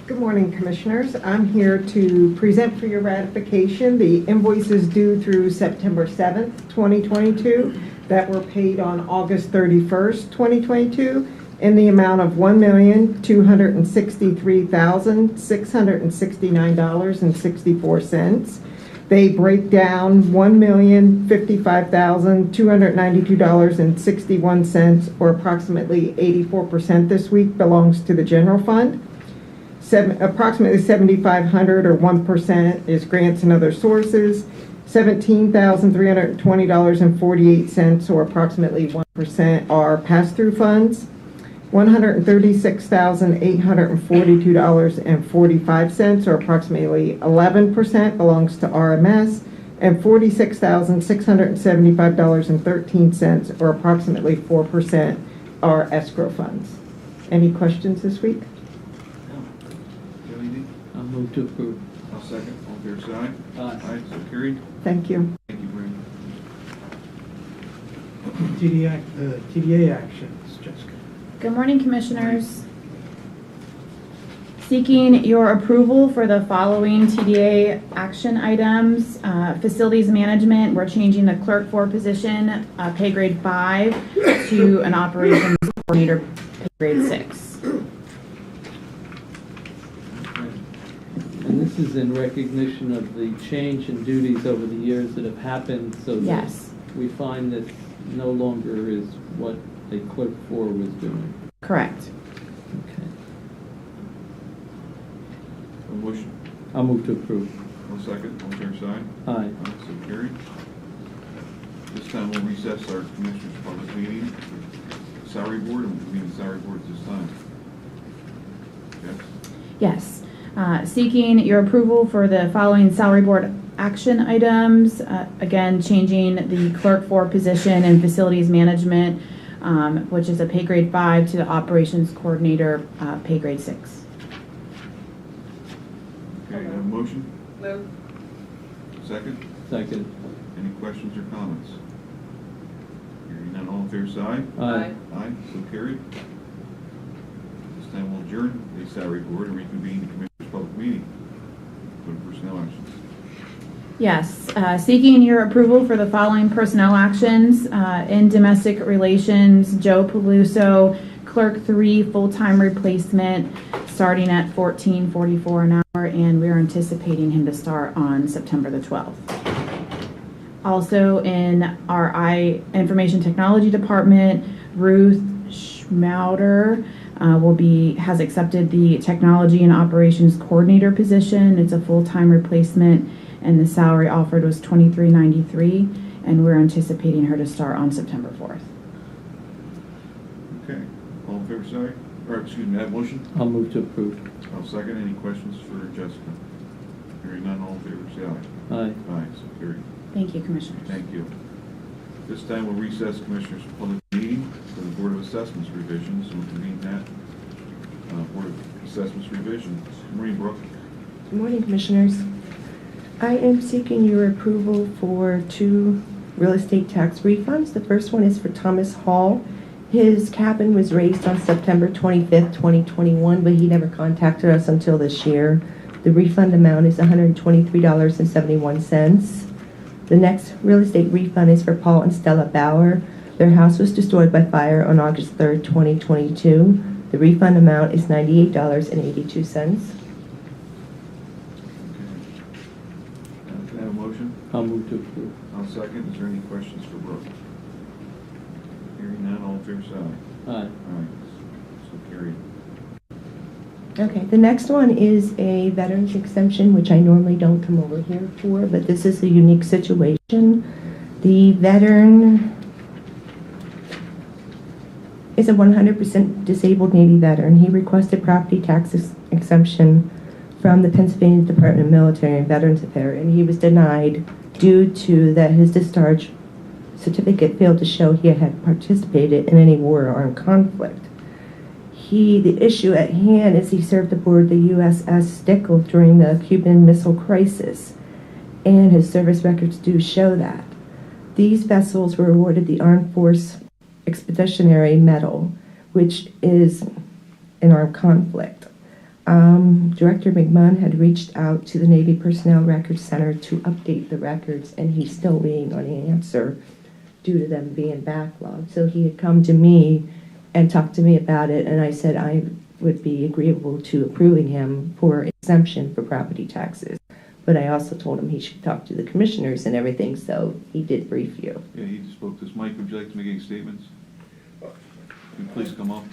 Good morning, Commissioners. I'm here to present for your ratification the invoices due through September 7th, 2022 that were paid on August 31st, 2022 in the amount of $1,263,669.64. They break down $1,055,292.61, or approximately 84% this week belongs to the general fund. Approximately $7,500 or 1% is grants and other sources. $17,320.48 or approximately 1% are pass-through funds. $136,842.45 or approximately 11% belongs to RMS, and $46,675.13 or approximately 4% are escrow funds. Any questions this week? I'll move to approve. I'll second. All fair side? Aye. Aye, so carried. Thank you. Thank you, Brandon. TDA actions, Jessica. Good morning, Commissioners. Seeking your approval for the following TDA action items. Facilities management, we're changing the clerk 4 position, pay grade 5, to an operations coordinator, pay grade 6. And this is in recognition of the change in duties over the years that have happened, so that Yes. we find that no longer is what a clerk 4 was doing. Correct. Okay. A motion. I'll move to approve. I'll second. All fair side? Aye. Aye, so carried. This time we'll recess our Commissioners' Public Meeting. Salary Board, and we'll convene the Salary Board at this time. Yes? Yes. Seeking your approval for the following salary board action items. Again, changing the clerk 4 position in facilities management, which is a pay grade 5, to the operations coordinator, pay grade 6. Okay, have a motion? Move. Second? Second. Any questions or comments? Hearing none, all in fair side? Aye. Aye, so carried. This time we'll adjourn the Salary Board and reconvene the Commissioners' Public Meeting. Go to personnel actions. Yes, seeking your approval for the following personnel actions. In domestic relations, Joe Peluso, clerk 3, full-time replacement, starting at $14.44 an hour, and we're anticipating him to start on September the 12th. Also in our information technology department, Ruth Schmauder has accepted the technology and operations coordinator position. It's a full-time replacement, and the salary offered was $23.93, and we're anticipating her to start on September 4th. Okay. All in favor, say aye. Or, excuse me, have a motion? I'll move to approve. I'll second. Any questions for Jessica? Hearing none, all in favor, say aye. Aye. Aye, so carried. Thank you, Commissioners. Thank you. This time we'll recess Commissioners' public meeting for the Board of Assessments revisions. We'll convene that Board of Assessments revision. Good morning, Brooke. Good morning, Commissioners. I am seeking your approval for 2 real estate tax refunds. The first one is for Thomas Hall. His cabin was raised on September 25th, 2021, but he never contacted us until this year. The refund amount is $123.71. The next real estate refund is for Paul and Stella Bauer. Their house was destroyed by fire on August 3rd, 2022. The refund amount is $98.82. Can I have a motion? I'll move to approve. I'll second. Is there any questions for Brooke? Hearing none, all in favor, say aye. Aye. Aye, so carried. Okay, the next one is a veterans exemption, which I normally don't come over here for, but this is a unique situation. The veteran is a 100% disabled Navy veteran. He requested property tax exemption from the Pennsylvania Department of Military and Veterans Affairs, and he was denied due to that his discharge certificate failed to show he had participated in any war or armed conflict. The issue at hand is he served aboard the USS Stickle during the Cuban Missile Crisis, and his service records do show that. These vessels were awarded the Armed Force Expeditionary Medal, which is an armed conflict. Director McMahon had reached out to the Navy Personnel Records Center to update the records, and he's still waiting on an answer due to them being backlogged. So he had come to me and talked to me about it, and I said I would be agreeable to approving him for exemption for property taxes. But I also told him he should talk to the commissioners and everything, so he did brief you. Yeah, he just spoke to us. Mike, would you like to make any statements? Can you please come up?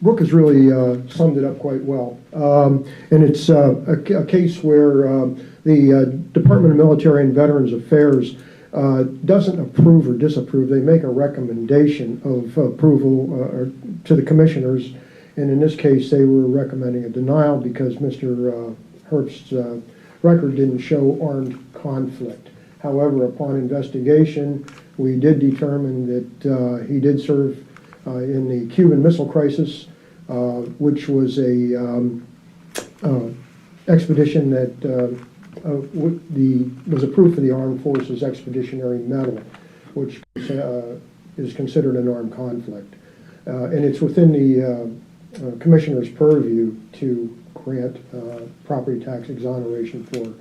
Brooke has really summed it up quite well. And it's a case where the Department of Military and Veterans Affairs doesn't approve or disapprove. They make a recommendation of approval to the commissioners. And in this case, they were recommending a denial because Mr. Herbst's record didn't show armed conflict. However, upon investigation, we did determine that he did serve in the Cuban Missile Crisis, which was a expedition that was approved for the Armed Forces Expeditionary Medal, which is considered an armed conflict. And it's within the Commissioner's purview to grant property tax exoneration for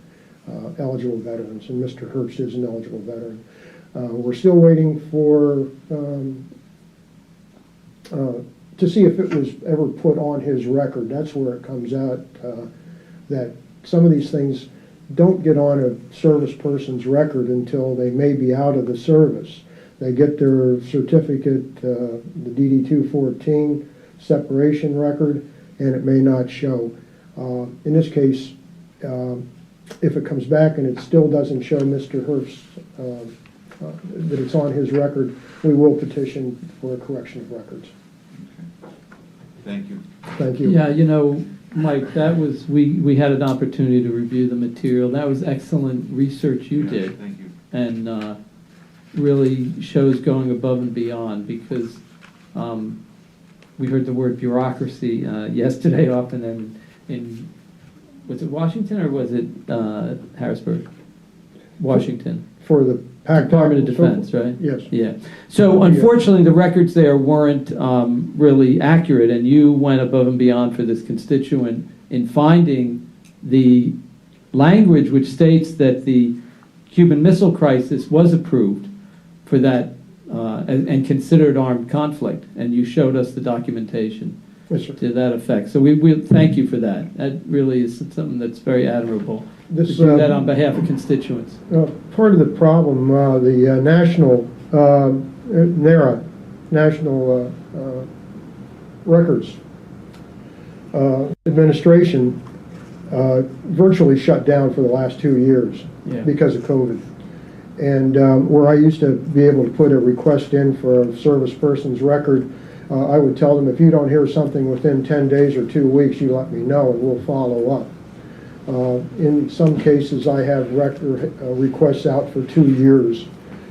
eligible veterans, and Mr. Herbst is an eligible veteran. We're still waiting for to see if it was ever put on his record. That's where it comes out that some of these things don't get on a service person's record until they may be out of the service. They get their certificate, the DD-214 separation record, and it may not show. In this case, if it comes back and it still doesn't show Mr. Herbst that it's on his record, we will petition for a correction of records. Okay. Thank you. Thank you. Yeah, you know, Mike, that was, we had an opportunity to review the material. That was excellent research you did. Thank you. And really shows going above and beyond, because we heard the word bureaucracy yesterday often in was it Washington or was it Harrisburg? Washington. For the Department of Defense, right? Yes. Yeah. So unfortunately, the records there weren't really accurate, and you went above and beyond for this constituent in finding the language which states that the Cuban Missile Crisis was approved for that and considered armed conflict, and you showed us the documentation. Yes, sir. to that effect. So we thank you for that. That really is something that's very admirable. This, to do that on behalf of constituents. Part of the problem, the national, NARA, National Records Administration, virtually shut down for the last 2 years because of COVID. And where I used to be able to put a request in for a service person's record, I would tell them, if you don't hear something within 10 days or 2 weeks, you let me know and we'll follow up. In some cases, I have requests out for 2 years.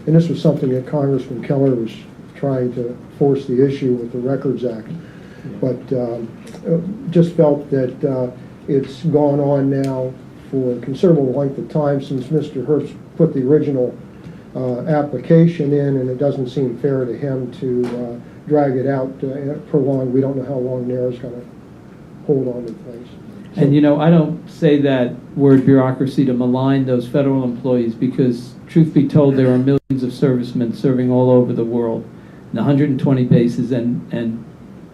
And this was something that Congressman Keller was trying to force the issue with the Records Act. But just felt that it's gone on now for a considerable length of time since Mr. Herbst put the original application in, and it doesn't seem fair to him to drag it out, prolong. We don't know how long NARA's going to hold on to things. So, and I don't say that word bureaucracy to malign those federal employees, because truth be told, there are millions of servicemen serving all over the world in 120 bases, and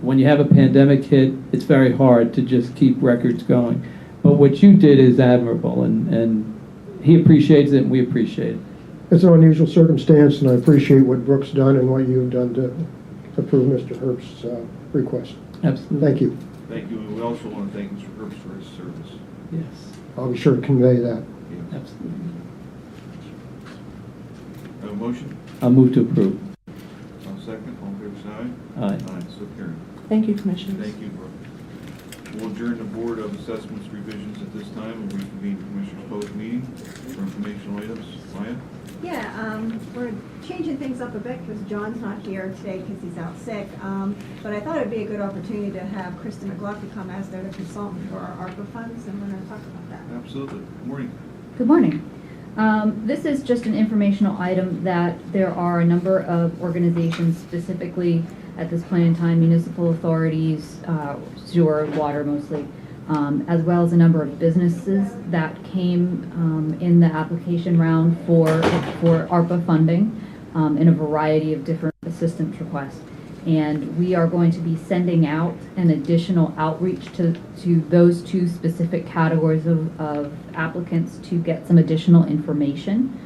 when you have a pandemic hit, it's very hard to just keep records going. But what you did is admirable, and he appreciates it, and we appreciate it. It's an unusual circumstance, and I appreciate what Brooke's done and what you've done to approve Mr. Herbst's request. Absolutely. Thank you. Thank you, and we also want to thank Mr. Herbst for his service. Yes. I'll be sure to convey that. Yes. Absolutely. Have a motion? I'll move to approve. I'll second. All in favor, say aye. Aye. Aye, so carried. Thank you, Commissioners. Thank you, Brooke. We'll adjourn the Board of Assessments revisions at this time and reconvene the Commissioners' closed meeting for informational items. Maya? Yeah, we're changing things up a bit because John's not here today because he's out sick. But I thought it'd be a good opportunity to have Krista McLaughlin come as their consultant for our ARPA funds, and we're going to talk about that. Absolutely. Good morning. Good morning. This is just an informational item that there are a number of organizations, specifically at this point in time, municipal authorities, sewer, water mostly, as well as a number of businesses that came in the application round for ARPA funding in a variety of different assistance requests. And we are going to be sending out an additional outreach to those two specific categories of applicants to get some additional information,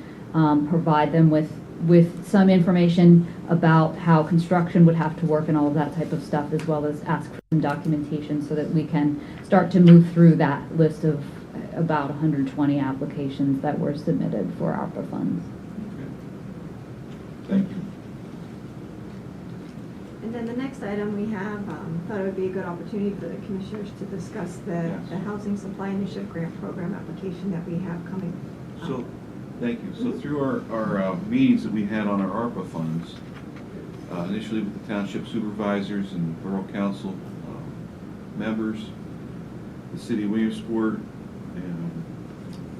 provide them with some information about how construction would have to work and all of that type of stuff, as well as ask for some documentation so that we can start to move through that list of about 120 applications that were submitted for ARPA funds. Okay. Thank you. And then the next item we have, thought it would be a good opportunity for the commissioners to discuss the Housing Supply Initiative Grant Program application that we have coming. So, thank you. So through our meetings that we had on our ARPA funds, initially with the township supervisors and borough council members, the city of Williamsport, and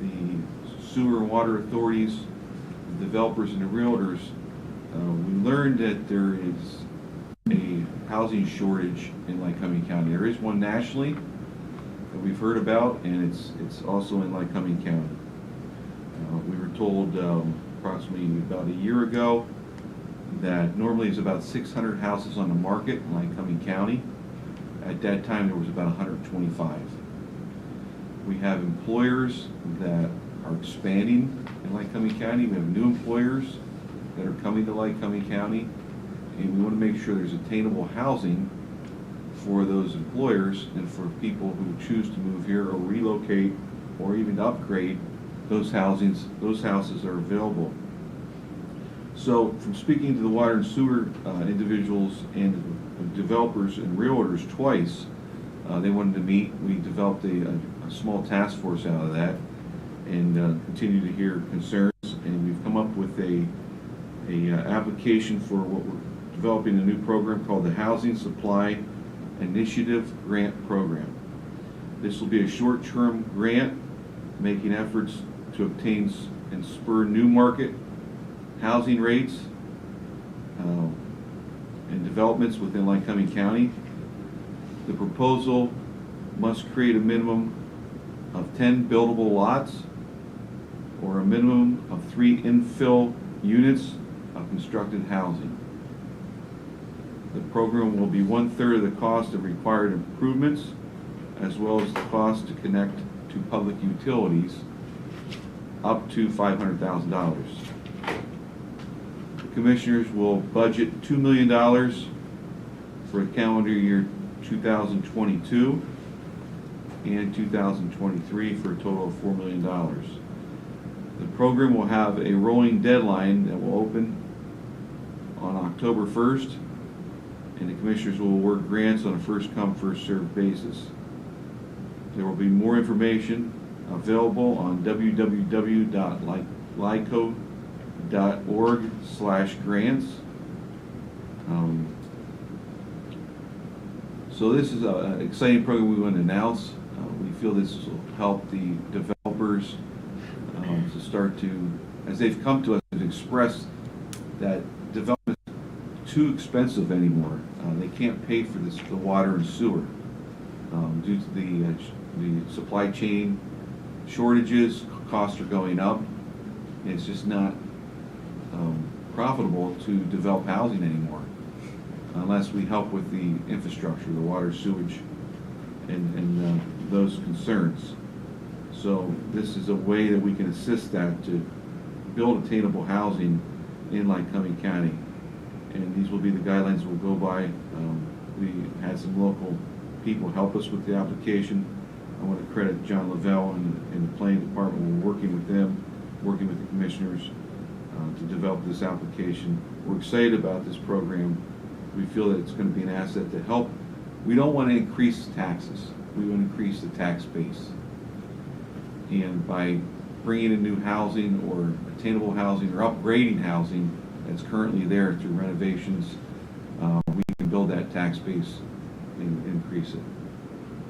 the sewer and water authorities, the developers and the realtors, we learned that there is a housing shortage in Lycoming County. There is one nationally that we've heard about, and it's also in Lycoming County. We were told approximately about a year ago that normally there's about 600 houses on the market in Lycoming County. At that time, there was about 125. We have employers that are expanding in Lycoming County. We have new employers that are coming to Lycoming County, and we want to make sure there's attainable housing for those employers and for people who choose to move here or relocate or even upgrade. Those houses are available. So from speaking to the water and sewer individuals and developers and realtors twice, they wanted to meet. We developed a small task force out of that and continue to hear concerns. And we've come up with a application for what we're developing, a new program called the Housing Supply Initiative Grant Program. This will be a short-term grant making efforts to obtain and spur new market housing rates and developments within Lycoming County. The proposal must create a minimum of 10 buildable lots or a minimum of 3 infill units of constructed housing. The program will be 1/3 of the cost of required improvements, as well as the cost to connect to public utilities, up to $500,000. The commissioners will budget $2 million for the calendar year 2022 and 2023 for a total of $4 million. The program will have a rolling deadline that will open on October 1st, and the commissioners will award grants on a first-come, first-served basis. There will be more information available on www.lyco.org/grants. So this is an exciting program we want to announce. We feel this will help the developers to start to, as they've come to us, have expressed that development is too expensive anymore. They can't pay for the water and sewer due to the supply chain shortages. Costs are going up. It's just not profitable to develop housing anymore unless we help with the infrastructure, the water, sewage, and those concerns. So this is a way that we can assist that to build attainable housing in Lycoming County. And these will be the guidelines we'll go by. We had some local people help us with the application. I want to credit John Lavelle and the planning department. We're working with them, working with the commissioners to develop this application. We're excited about this program. We feel that it's going to be an asset to help. We don't want to increase taxes. We want to increase the tax base. And by bringing in new housing or attainable housing or upgrading housing that's currently there through renovations, we can build that tax base and increase it.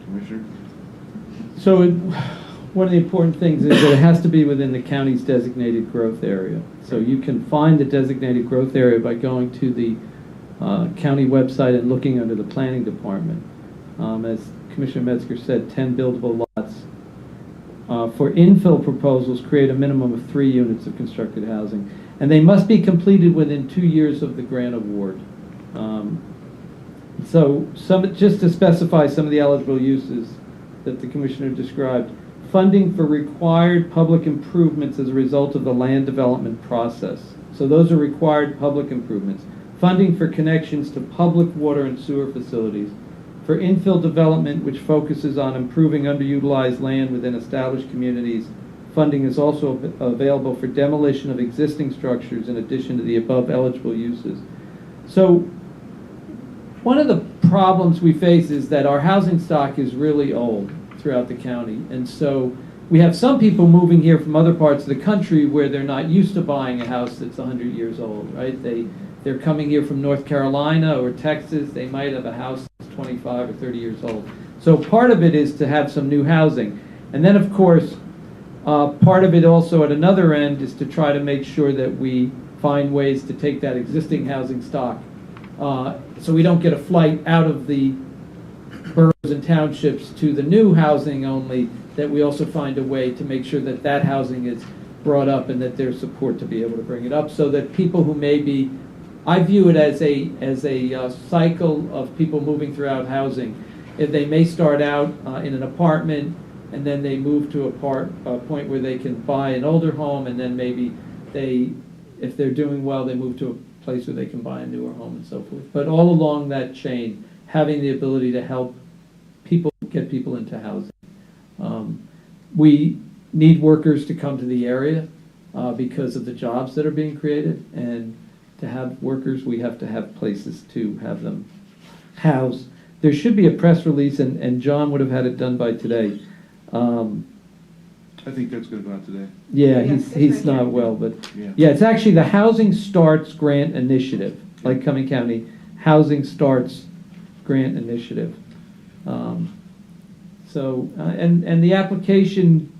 Commissioner? So one of the important things is that it has to be within the county's designated growth area. So you can find the designated growth area by going to the county website and looking under the planning department. As Commissioner Metzger said, 10 buildable lots. For infill proposals, create a minimum of 3 units of constructed housing. And they must be completed within 2 years of the grant award. So just to specify some of the eligible uses that the Commissioner described, funding for required public improvements as a result of the land development process. So those are required public improvements. Funding for connections to public water and sewer facilities. For infill development, which focuses on improving underutilized land within established communities, funding is also available for demolition of existing structures in addition to the above eligible uses. So one of the problems we face is that our housing stock is really old throughout the county. And so we have some people moving here from other parts of the country where they're not used to buying a house that's 100 years old, right? They're coming here from North Carolina or Texas. They might have a house that's 25 or 30 years old. So part of it is to have some new housing. And then, of course, part of it also at another end is to try to make sure that we find ways to take that existing housing stock so we don't get a flight out of the boroughs and townships to the new housing only, that we also find a way to make sure that that housing is brought up and that there's support to be able to bring it up, so that people who may be, I view it as a cycle of people moving throughout housing. If they may start out in an apartment, and then they move to a point where they can buy an older home, and then maybe if they're doing well, they move to a place where they can buy a newer home and so forth. But all along that chain, having the ability to help people, get people into housing. We need workers to come to the area because of the jobs that are being created, and to have workers, we have to have places to have them housed. There should be a press release, and John would have had it done by today. I think that's going to go out today. Yeah, he's not well, but yeah, it's actually the Housing Starts Grant Initiative, Lycoming County Housing Starts Grant Initiative. And the application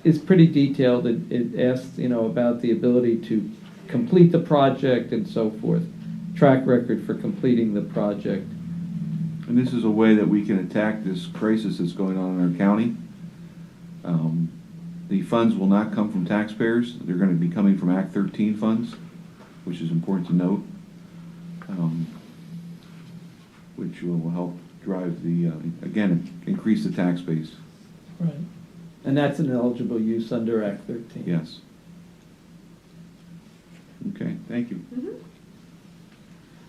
is pretty detailed. It asks, about the ability to complete the project and so forth, track record for completing the project. And this is a way that we can attack this crisis that's going on in our county. The funds will not come from taxpayers. They're going to be coming from Act 13 funds, which is important to note. which will help drive the, again, increase the tax base. Right. And that's an eligible use under Act 13. Yes. Okay, thank you.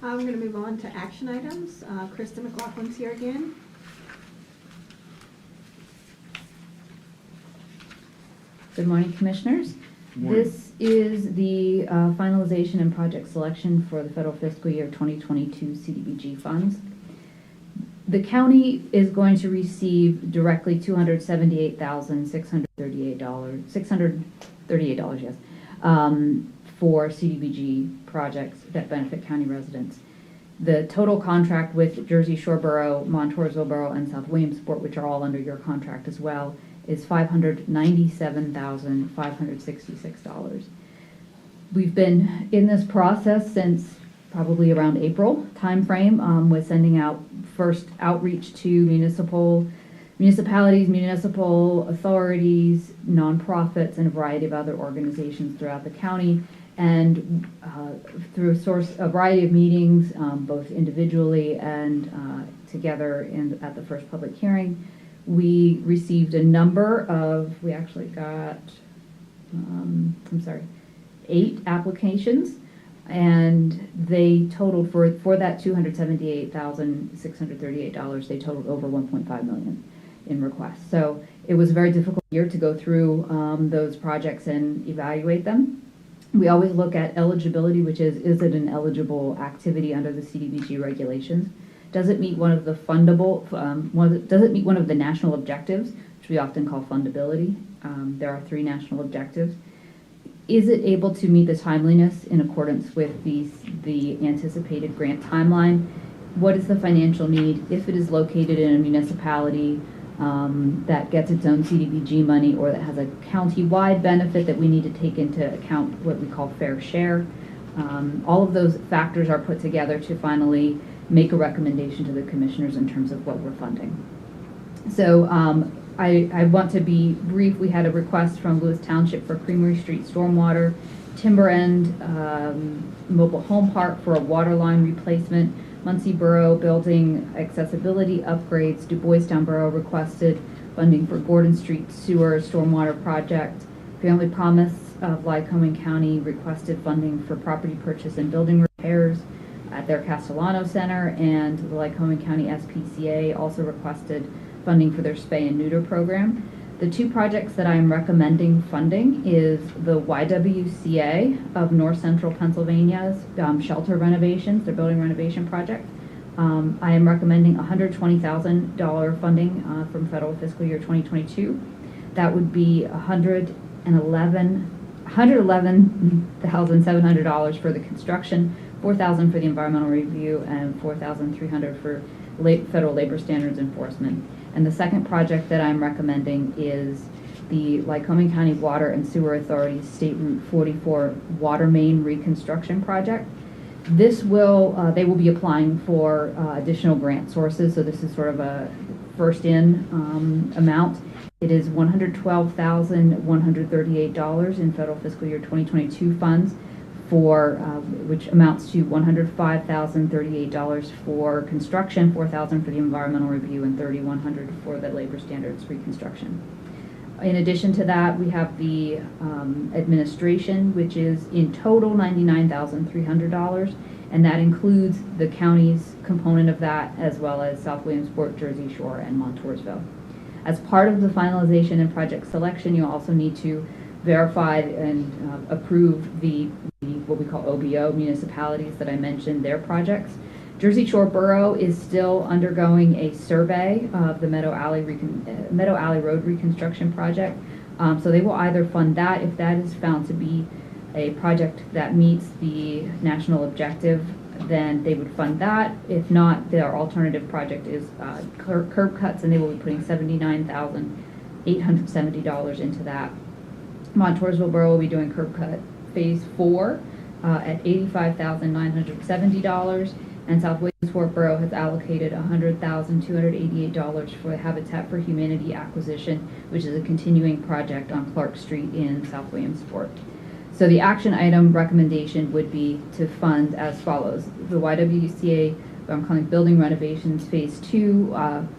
I'm going to move on to action items. Krista McLaughlin's here again. Good morning, Commissioners. Morning. This is the finalization and project selection for the federal fiscal year 2022 CDBG funds. The county is going to receive directly $278,638, yes, for CDBG projects that benefit county residents. The total contract with Jersey Shore Borough, Montoursville Borough, and South Williamsport, which are all under your contract as well, is $597,566. We've been in this process since probably around April timeframe, with sending out first outreach to municipalities, municipal authorities, nonprofits, and a variety of other organizations throughout the county. And through a variety of meetings, both individually and together at the first public hearing, we received a number of, we actually got, 8 applications, and they totaled for that $278,638, they totaled over $1.5 million in requests. So it was a very difficult year to go through those projects and evaluate them. We always look at eligibility, which is it an eligible activity under the CDBG regulations? Does it meet one of the fundable, does it meet one of the national objectives, which we often call fundability? There are 3 national objectives. Is it able to meet the timeliness in accordance with the anticipated grant timeline? What is the financial need if it is located in a municipality that gets its own CDBG money, or that has a county-wide benefit that we need to take into account, what we call fair share? All of those factors are put together to finally make a recommendation to the commissioners in terms of what we're funding. So I want to be brief. We had a request from Lewis Township for Creamery Street stormwater, Timber End mobile home park for a water line replacement, Muncie Borough building accessibility upgrades, Du Bois Borough requested funding for Gordon Street sewer stormwater project, Family Promise of Lycoming County requested funding for property purchase and building repairs at their Castellano Center, and the Lycoming County SPCA also requested funding for their spay and neuter program. The 2 projects that I'm recommending funding is the YWCA of North Central Pennsylvania's shelter renovations, their building renovation project. I am recommending $120,000 funding from federal fiscal year 2022. That would be $111,700 for the construction, $4,000 for the environmental review, and $4,300 for federal labor standards enforcement. And the second project that I'm recommending is the Lycoming County Water and Sewer Authority's State Route 44 water main reconstruction project. This will, they will be applying for additional grant sources, so this is sort of a first in amount. It is $112,138 in federal fiscal year 2022 funds, for which amounts to $105,038 for construction, $4,000 for the environmental review, and $3,100 for the labor standards reconstruction. In addition to that, we have the administration, which is in total $99,300, and that includes the county's component of that, as well as South Williamsport, Jersey Shore, and Montoursville. As part of the finalization and project selection, you also need to verify and approve the what we call OBO municipalities that I mentioned, their projects. Jersey Shore Borough is still undergoing a survey of the Meadow Alley Road reconstruction project. So they will either fund that if that is found to be a project that meets the national objective, then they would fund that. If not, their alternative project is curb cuts, and they will be putting $79,870 into that. Montoursville Borough will be doing curb cut phase 4 at $85,970, and South Williamsport Borough has allocated $100,288 for the Habitat for Humanity acquisition, which is a continuing project on Clark Street in South Williamsport. So the action item recommendation would be to fund as follows: the YWCA I'm calling it Building Renovations Phase 2,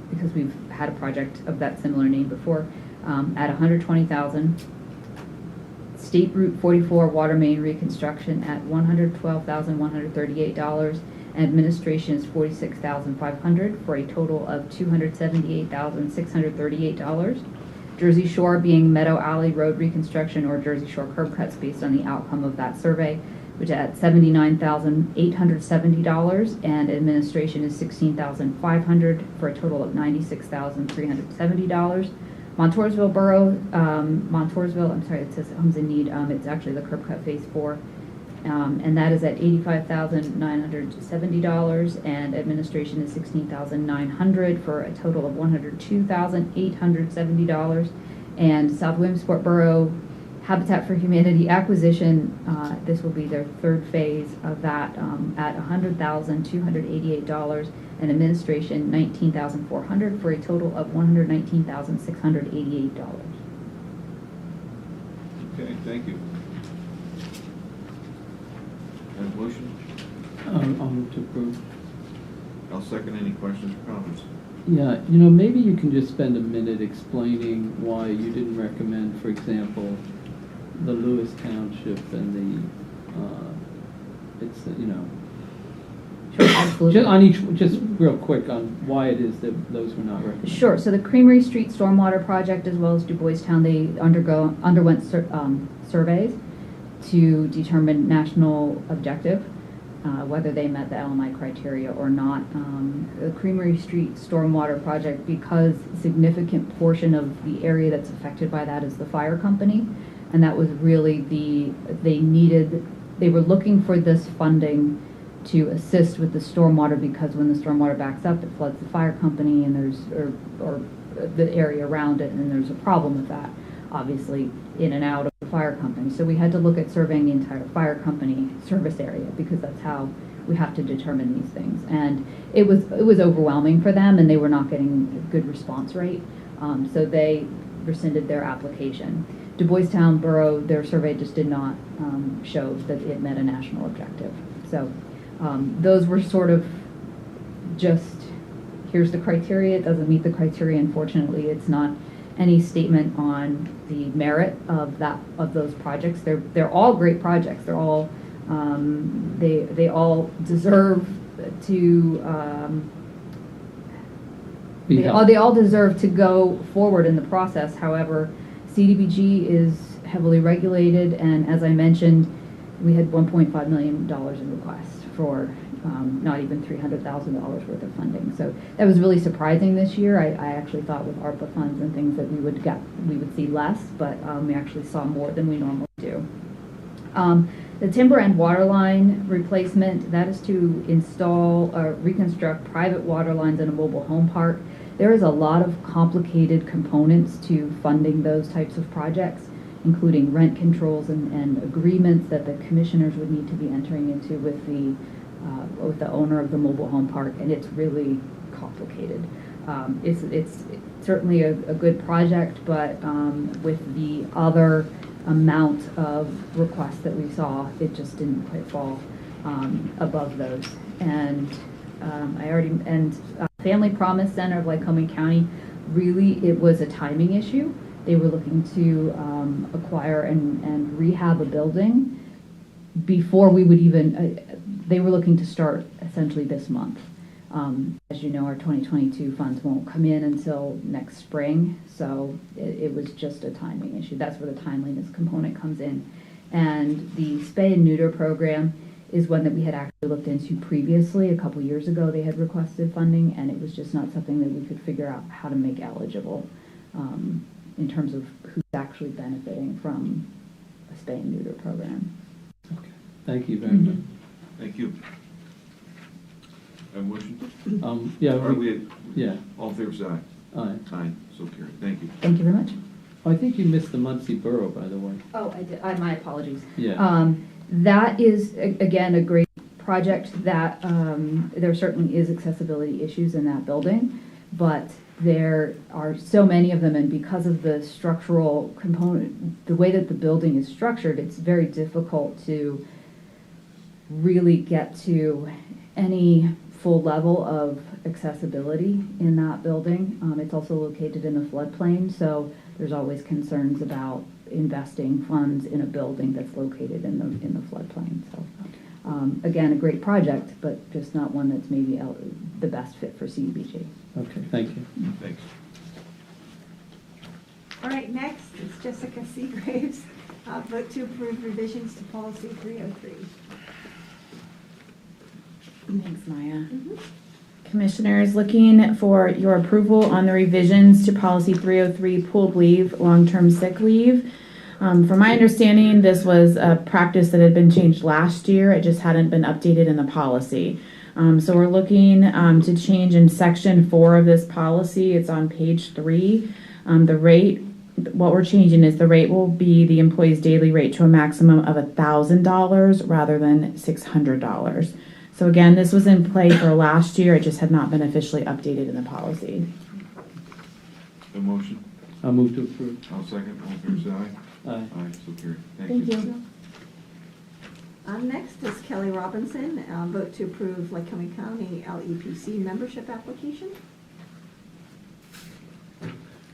because we've had a project of that similar name before, at $120,000. State Route 44 water main reconstruction at $112,138. And administration is $46,500 for a total of $278,638. Jersey Shore being Meadow Alley Road reconstruction or Jersey Shore curb cuts based on the outcome of that survey, which at $79,870, and administration is $16,500 for a total of $96,370. Montoursville Borough, I'm sorry, it says homes in need. It's actually the curb cut phase 4. And that is at $85,970, and administration is $16,900 for a total of $102,870. And South Williamsport Borough Habitat for Humanity acquisition, this will be their third phase of that, at $100,288, and administration $19,400 for a total of $119,688. Okay, thank you. Have a motion? I'll move to approve. I'll second. Any questions or comments? Yeah, you know, maybe you can just spend a minute explaining why you didn't recommend, for example, the Lewis Township and the, you know. Sure, absolutely. Just on each, just real quick on why it is that those were not recommended. Sure. So the Creamery Street Stormwater Project, as well as Du Bois Town, they underwent surveys to determine national objective, whether they met the LMI criteria or not. The Creamery Street Stormwater Project, because a significant portion of the area that's affected by that is the fire company, and that was really they were looking for this funding to assist with the stormwater, because when the stormwater backs up, it floods the fire company and or the area around it, and there's a problem with that, obviously, in and out of the fire company. So we had to look at surveying the entire fire company service area, because that's how we have to determine these things. And it was overwhelming for them, and they were not getting a good response rate. So they rescinded their application. Du Bois Town Borough, their survey just did not show that it met a national objective. So those were sort of just, here's the criteria, it doesn't meet the criteria. Unfortunately, it's not any statement on the merit of those projects. They're all great projects. They're all they all deserve to they all deserve to go forward in the process. However, CDBG is heavily regulated, and as I mentioned, we had $1.5 million in requests for not even $300,000 worth of funding. So that was really surprising this year. I actually thought with ARPA funds and things that we would see less, but we actually saw more than we normally do. The timber and water line replacement, that is to install or reconstruct private water lines in a mobile home park. There is a lot of complicated components to funding those types of projects, including rent controls and agreements that the commissioners would need to be entering into with the owner of the mobile home park, and it's really complicated. It's certainly a good project, but with the other amount of requests that we saw, it just didn't quite fall above those. And Family Promise Center of Lycoming County, really it was a timing issue. They were looking to acquire and rehab a building before we would even, they were looking to start essentially this month. As you know, our 2022 funds won't come in until next spring, so it was just a timing issue. That's where the timeliness component comes in. And the spay and neuter program is one that we had actually looked into previously. A couple years ago, they had requested funding, and it was just not something that we could figure out how to make eligible in terms of who's actually benefiting from a spay and neuter program. Okay, thank you very much. Thank you. Have a motion? Yeah. Yeah. All in favor, say aye. Aye. Aye. So carried. Thank you. Thank you very much. I think you missed the Muncie Borough, by the way. Oh, I did. My apologies. Yeah. That is, again, a great project that there certainly is accessibility issues in that building, but there are so many of them, and because of the structural component, the way that the building is structured, it's very difficult to really get to any full level of accessibility in that building. It's also located in the floodplain, so there's always concerns about investing funds in a building that's located in the floodplain. So again, a great project, but just not one that's maybe the best fit for CDBG. Okay, thank you. Thanks. All right, next is Jessica Seagraves. Vote to approve revisions to policy 303. Thanks, Maya. Commissioners, looking for your approval on the revisions to policy 303, pooled leave, long-term sick leave. From my understanding, this was a practice that had been changed last year. It just hadn't been updated in the policy. So we're looking to change in section 4 of this policy. It's on page 3. The rate, what we're changing is the rate will be the employee's daily rate to a maximum of $1,000 rather than $600. So again, this was in play for last year. It just had not been officially updated in the policy. A motion? I'll move to approve. I'll second. All in favor, say aye. Aye. Aye, so carried. Thank you. Next is Kelly Robinson. Vote to approve Lycoming County LEPC membership application.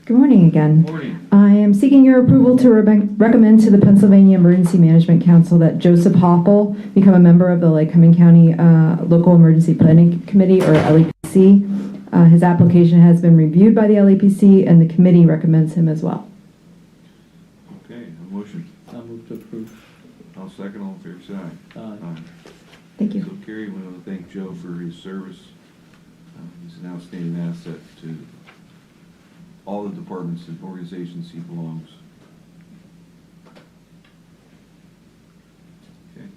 Good morning again. Morning. I am seeking your approval to recommend to the Pennsylvania Emergency Management Council that Joseph Hoppel become a member of the Lycoming County Local Emergency Planning Committee, or LEPC. His application has been reviewed by the LEPC, and the committee recommends him as well. Okay, a motion. I'll move to approve. I'll second. All in favor, say aye. Aye. Thank you. So carried. We want to thank Joe for his service. He's an outstanding asset to all the departments and organizations he belongs. Okay.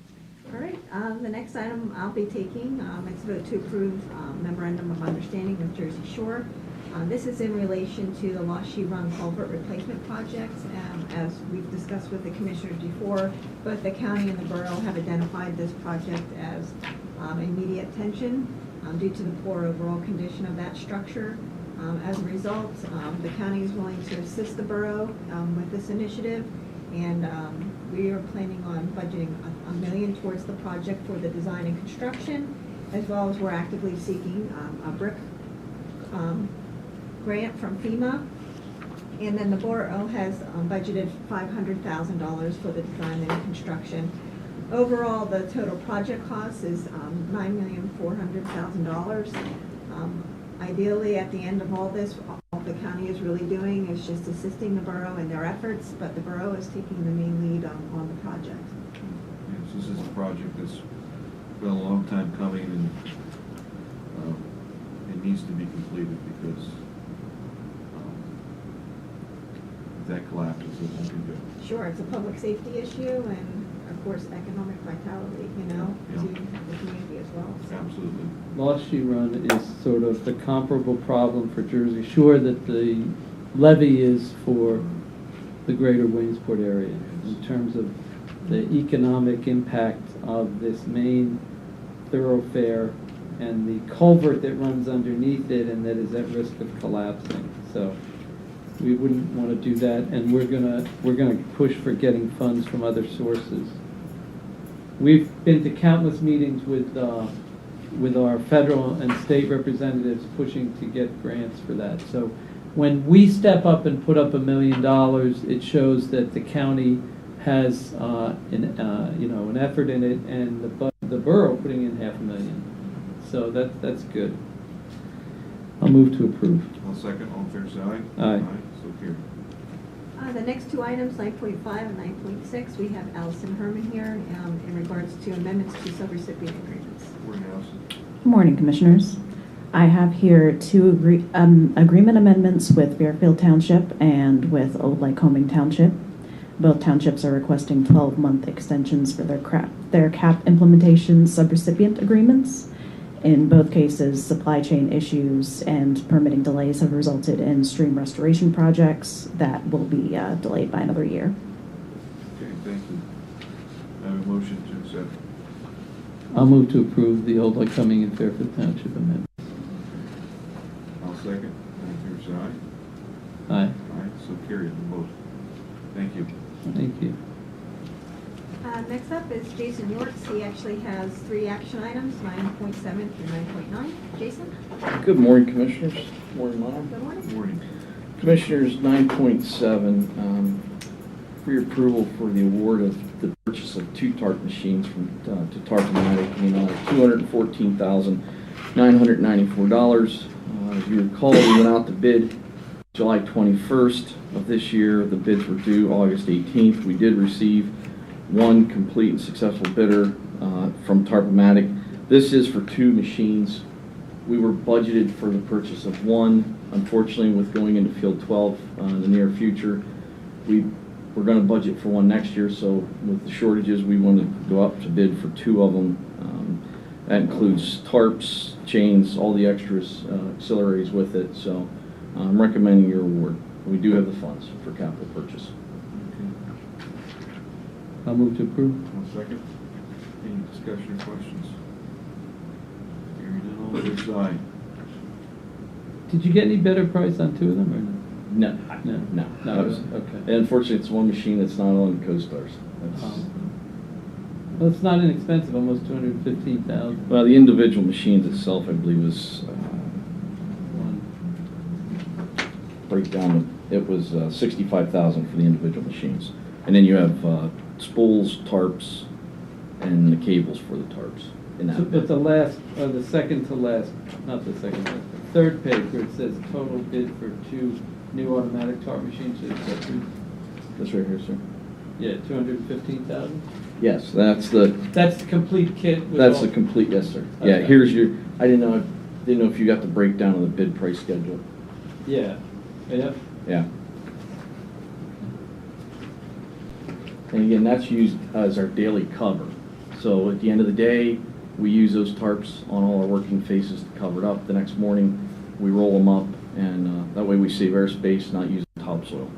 All right, the next item I'll be taking is vote to approve memorandum of understanding with Jersey Shore. This is in relation to the Lost She Run culvert replacement project. As we've discussed with the commissioners before, both the county and the borough have identified this project as immediate attention due to the poor overall condition of that structure. As a result, the county is willing to assist the borough with this initiative, and we are planning on budgeting $1 million towards the project for the design and construction, as well as we're actively seeking a brick grant from FEMA. And then the borough has budgeted $500,000 for the design and construction. Overall, the total project cost is $9,400,000. Ideally, at the end of all this, all the county is really doing is just assisting the borough in their efforts, but the borough is taking the main lead on the project. Yes, this is a project that's been a long time coming, and it needs to be completed because if that collapses, it won't be good. Sure, it's a public safety issue and, of course, economic vitality, to the community as well. So. Absolutely. Lost She Run is sort of the comparable problem for Jersey Shore that the levee is for the greater Williamsport area in terms of the economic impact of this main thoroughfare and the culvert that runs underneath it and that is at risk of collapsing. So we wouldn't want to do that, and we're gonna push for getting funds from other sources. We've been to countless meetings with our federal and state representatives pushing to get grants for that. So when we step up and put up $1 million, it shows that the county has an effort in it, and the borough putting in $500,000. So that's good. I'll move to approve. I'll second. All in favor, say aye. Aye. So carried. The next two items, 9.5 and 9.6, we have Allison Herman here in regards to amendments to subrecipient agreements. Morning, Allison. Good morning, Commissioners. I have here two agreement amendments with Fairfield Township and with Old Lycoming Township. Both townships are requesting 12-month extensions for their CAP implementation subrecipient agreements. In both cases, supply chain issues and permitting delays have resulted in stream restoration projects that will be delayed by another year. Okay, thank you. I have a motion to accept. I'll move to approve the Old Lycoming and Fairfield Township amendments. I'll second. All in favor, say aye. Aye. Aye, so carried. Both. Thank you. Thank you. Next up is Jason Yorks. He actually has 3 action items, 9.7 through 9.9. Jason? Good morning, Commissioners. Morning, Mom. Good morning. Morning. Commissioners, 9.7, for your approval for the award of the purchase of 2 TARP machines from to Tarpomatic in the amount of $214,994. As you recall, we went out to bid July 21st of this year. The bids were due August 18th. We did receive 1 complete and successful bidder from Tarpomatic. This is for 2 machines. We were budgeted for the purchase of 1. Unfortunately, with going into Field 12 in the near future, we're going to budget for 1 next year. So with the shortages, we wanted to go up to bid for 2 of them. That includes tarps, chains, all the extras, auxiliaries with it. So I'm recommending your award. We do have the funds for capital purchase. I'll move to approve. One second. Any discussion or questions? Hearing none, all fair side. Did you get any better price on 2 of them, or No, no? no. That was, okay. And unfortunately, it's 1 machine that's not on CoStars. Well, it's not inexpensive, almost $215,000. Well, the individual machines itself, I believe, was breakdown. It was $65,000 for the individual machines, and then you have spools, tarps, and the cables for the tarps. In that So, but the last, or the second to last, not the second, the third page where it says total bid for 2 new automatic tarp machines, is that That's right here, sir. yeah, $215,000? Yes, that's the complete kit? With that's all- the complete. Yes, sir. Yeah, Okay. here's your. I didn't know if you got the breakdown of the bid price schedule. Yeah, yeah. Yeah. And again, that's used as our daily cover. So at the end of the day, we use those tarps on all our working faces to cover it up. The next morning, we roll them up, and that way we save airspace, not using topsoil.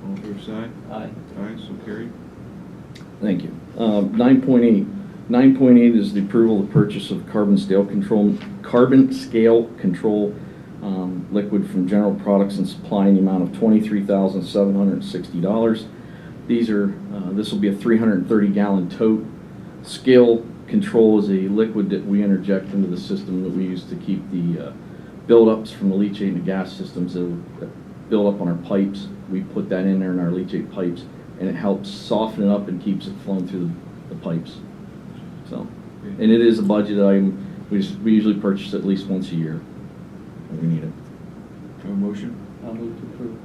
All fair side? Aye. Aye, so carried. Thank you. 9.8. 9.8 is the approval of purchase of carbon scale control liquid from General Products and Supply in the amount of $23,760. These are this will be a 330-gallon tote. Scale control is a liquid that we interject into the system that we use to keep the buildups from the leachate and the gas systems that build up on our pipes. We put that in there in our leachate pipes, and it helps soften it up and keeps it flowing through the pipes. So, and it is a budget item. We usually purchase at least once a year when we need it. Have a motion? I'll move to approve.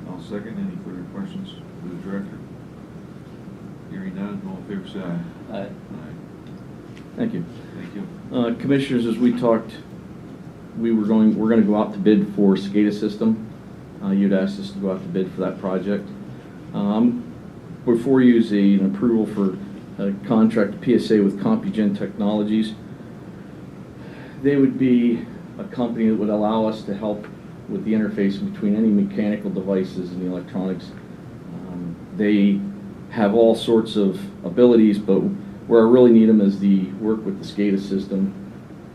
I'll second. Any further questions for the director? Hearing none, all in favor say aye. Aye. Aye. Thank you. Thank you. Commissioners, as we talked, we're going to go out to bid for SCADA system. You'd asked us to go out to bid for that project. Before you is an approval for a contract PSA with Compugen Technologies. They would be a company that would allow us to help with the interface between any mechanical devices and the electronics. They have all sorts of abilities, but where I really need them is the work with the SCADA system.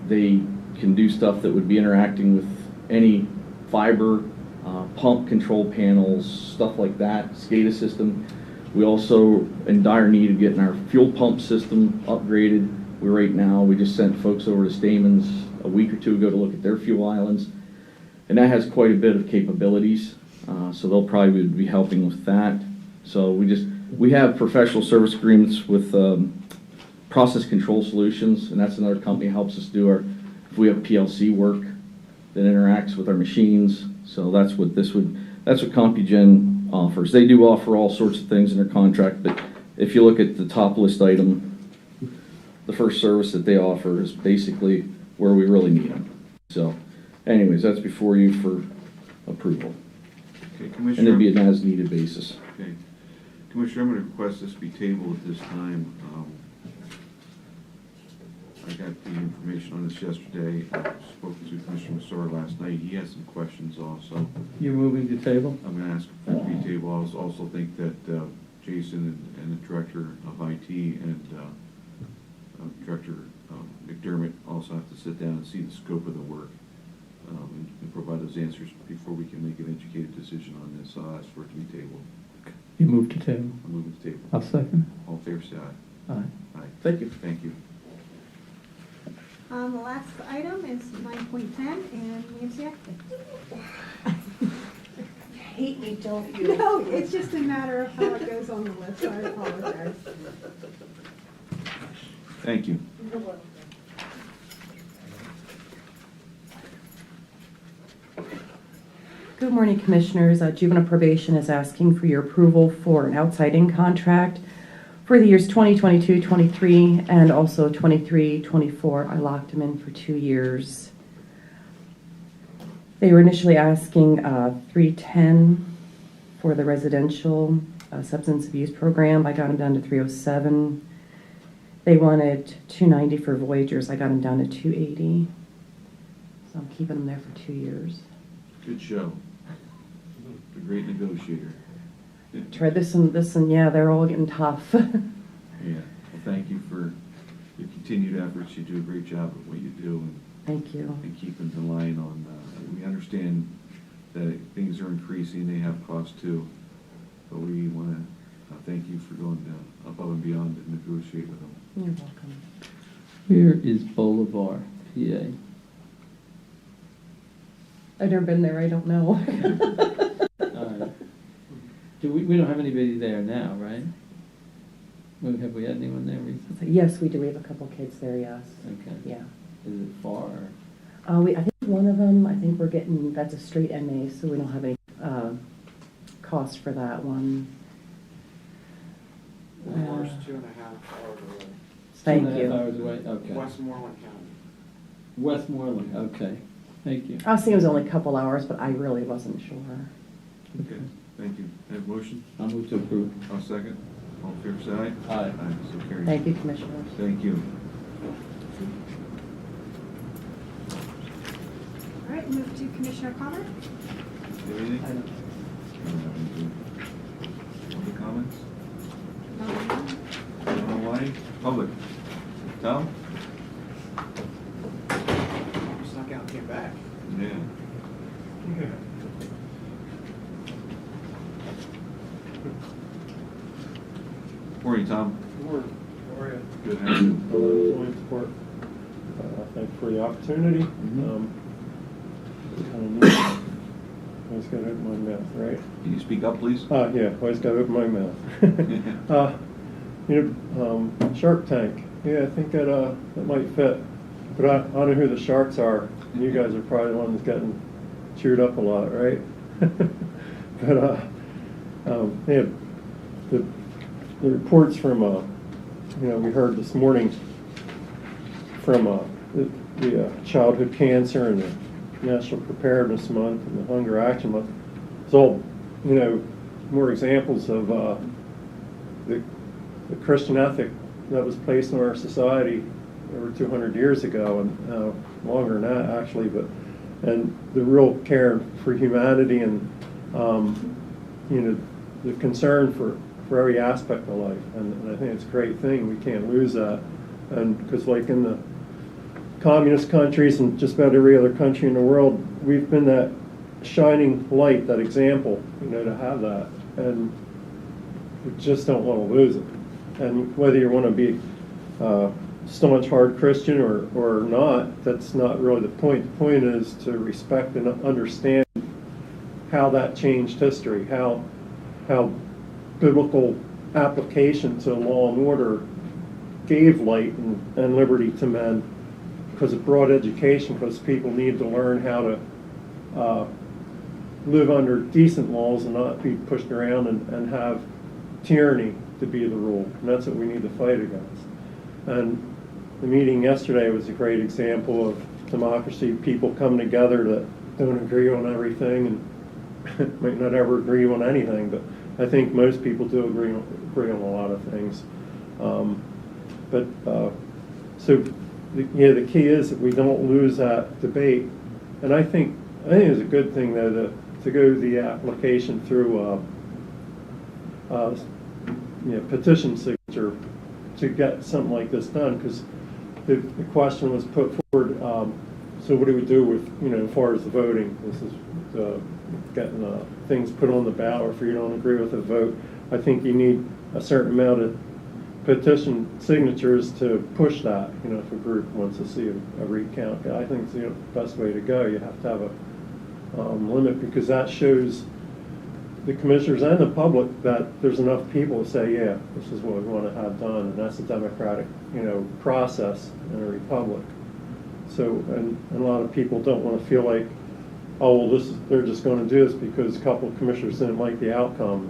They can do stuff that would be interacting with any fiber, pump control panels, stuff like that, SCADA system. We also in dire need of getting our fuel pump system upgraded. We just sent folks over to Stamens a week or 2 ago to look at their fuel islands, and that has quite a bit of capabilities. So they'll probably be helping with that. So we have professional service agreements with Process Control Solutions, and that's another company that helps us do if we have PLC work that interacts with our machines. So that's what Compugen offers. They do offer all sorts of things in their contract, but if you look at the top list item, the first service that they offer is basically where we really need them. So anyways, that's before you for approval. Okay, Commissioner. And it'd be an as-needed basis. Okay. Commissioner, I'm going to request this be tabled at this time. I got the information on this yesterday. I spoke to Commissioner Masor last night. He has some questions also. You're moving to table? I'm going to ask for it to be tabled. I also think that Jason and the Director of IT and Director McDermott also have to sit down and see the scope of the work and provide those answers before we can make an educated decision on this. I'll ask for it to be tabled. You move to table. I'll move it to table. I'll second. All in favor, say aye. Aye. Aye. Thank you. Thank you. The last item is 9.10, and Nancy Acton. Hate me, don't you? No, it's just a matter of how it goes on the list, so I apologize. Thank you. Good morning, Commissioners. Juvenile Probation is asking for your approval for an outside-in contract for the years 2022-23 and also 23-24. I locked them in for 2 years. They were initially asking $310 for the residential substance abuse program. I got them down to $307. They wanted $290 for Voyagers. I got them down to $280. So I'm keeping them there for 2 years. Good show. A great negotiator. Tried this and yeah, they're all getting tough. Yeah. Well, thank you for your continued efforts. You do a great job at what you do. And Thank you. And keeping the line on. We understand that things are increasing. They have costs too. But we want to thank you for going above and beyond to negotiate with them. You're welcome. Where is Bolivar, PA? I've never been there. I don't know. We don't have anybody there now, right? Have we had anyone there recently? Yes, we do. We have a couple kids there. Yes. Okay. Yeah. Is it far? Or? I think one of them. I think we're getting. That's a straight MA, so we don't have any cost for that one. Lamar's 2.5 hours away. Thank 2.5 you. hours away. Okay. Westmoreland County. Westmoreland. Okay. Thank you. I was thinking it was only a couple hours, but I really wasn't sure. Okay. Thank you. Have a motion? I'll move to approve. I'll second. All in favor, say aye. Aye. Aye. So carried. Thank you, Commissioners. Thank you. All right, move to Commissioner Connor. Do you have anything? I don't. I don't have anything. Other comments? Online? Public? Tom? Snuck out and came back. Yeah. Morning, Tom. Morning. How are you? Good. How are you? William Support. Thank you for the opportunity. Always got to open my mouth, right? Can you speak up, please? Yeah, always got to open my mouth. Shark Tank. Yeah, I think that might fit. But I don't know who the sharks are. You guys are probably the ones getting chewed up a lot, right? But yeah, the reports from we heard this morning from the childhood cancer and the National Preparedness Month and the Hunger Action Month. It's all more examples of the Christian ethic that was placed in our society over 200 years ago, and longer than that actually, and the real care for humanity and the concern for every aspect of life, and I think it's a great thing. We can't lose that, and because like in the communist countries and just about every other country in the world, we've been that shining light, that example, to have that, and we just don't want to lose it. And whether you want to be staunch hard Christian or not, that's not really the point. The point is to respect and understand how that changed history, how biblical application to law and order gave light and liberty to men, because it brought education, because people need to learn how to live under decent laws and not be pushed around and have tyranny to be the rule. And that's what we need to fight against. And the meeting yesterday was a great example of democracy, people coming together that don't agree on everything and might not ever agree on anything, but I think most people do agree on a lot of things. So the key is that we don't lose that debate. And I think it's a good thing though to go the application through petition signature to get something like this done, because the question was put forward, So what do we do with, as far as the voting? This is getting things put on the ballot. If you don't agree with the vote, I think you need a certain amount of petition signatures to push that. If a group wants to see a recount, I think it's the best way to go. You have to have a limit, because that shows the commissioners and the public that there's enough people to say, yeah, this is what we want to have done, and that's a democratic, process in a republic. So, and a lot of people don't want to feel like, oh, well, they're just going to do this because a couple of commissioners didn't like the outcome.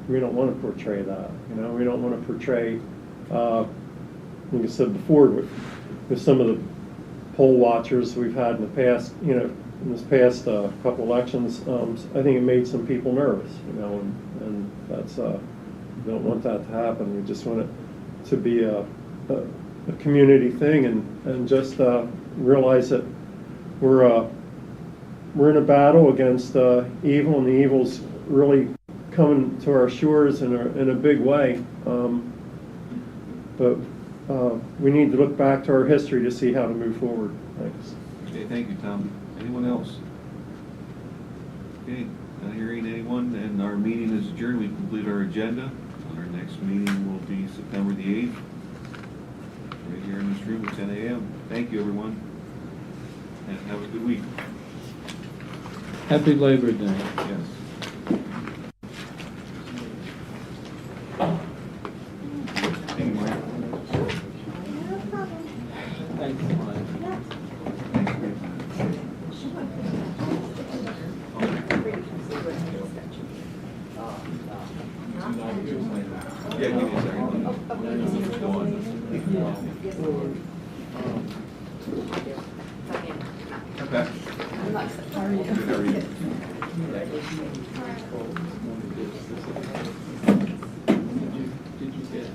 We don't want to portray that. We don't want to portray, like I said before, with some of the poll watchers we've had in the past, in this past couple elections, I think it made some people nervous, and that's, we don't want that to happen. We just want it to be a community thing, and just realize that we're in a battle against evil, and the evil's really coming to our shores in a big way. But we need to look back to our history to see how to move forward. Thanks. Okay, thank you, Tom. Anyone else? Okay, not hearing anyone, and our meeting is adjourned. We've completed our agenda. Our next meeting will be September the 8th, right here in this room at 10 a.m. Thank you, everyone, and have a good week. Happy Labor Day. Yes. Thank you, Mike. Thanks, Mike. Yeah, give me a second. Go on. Okay. How are you? Good, how are you? Did you get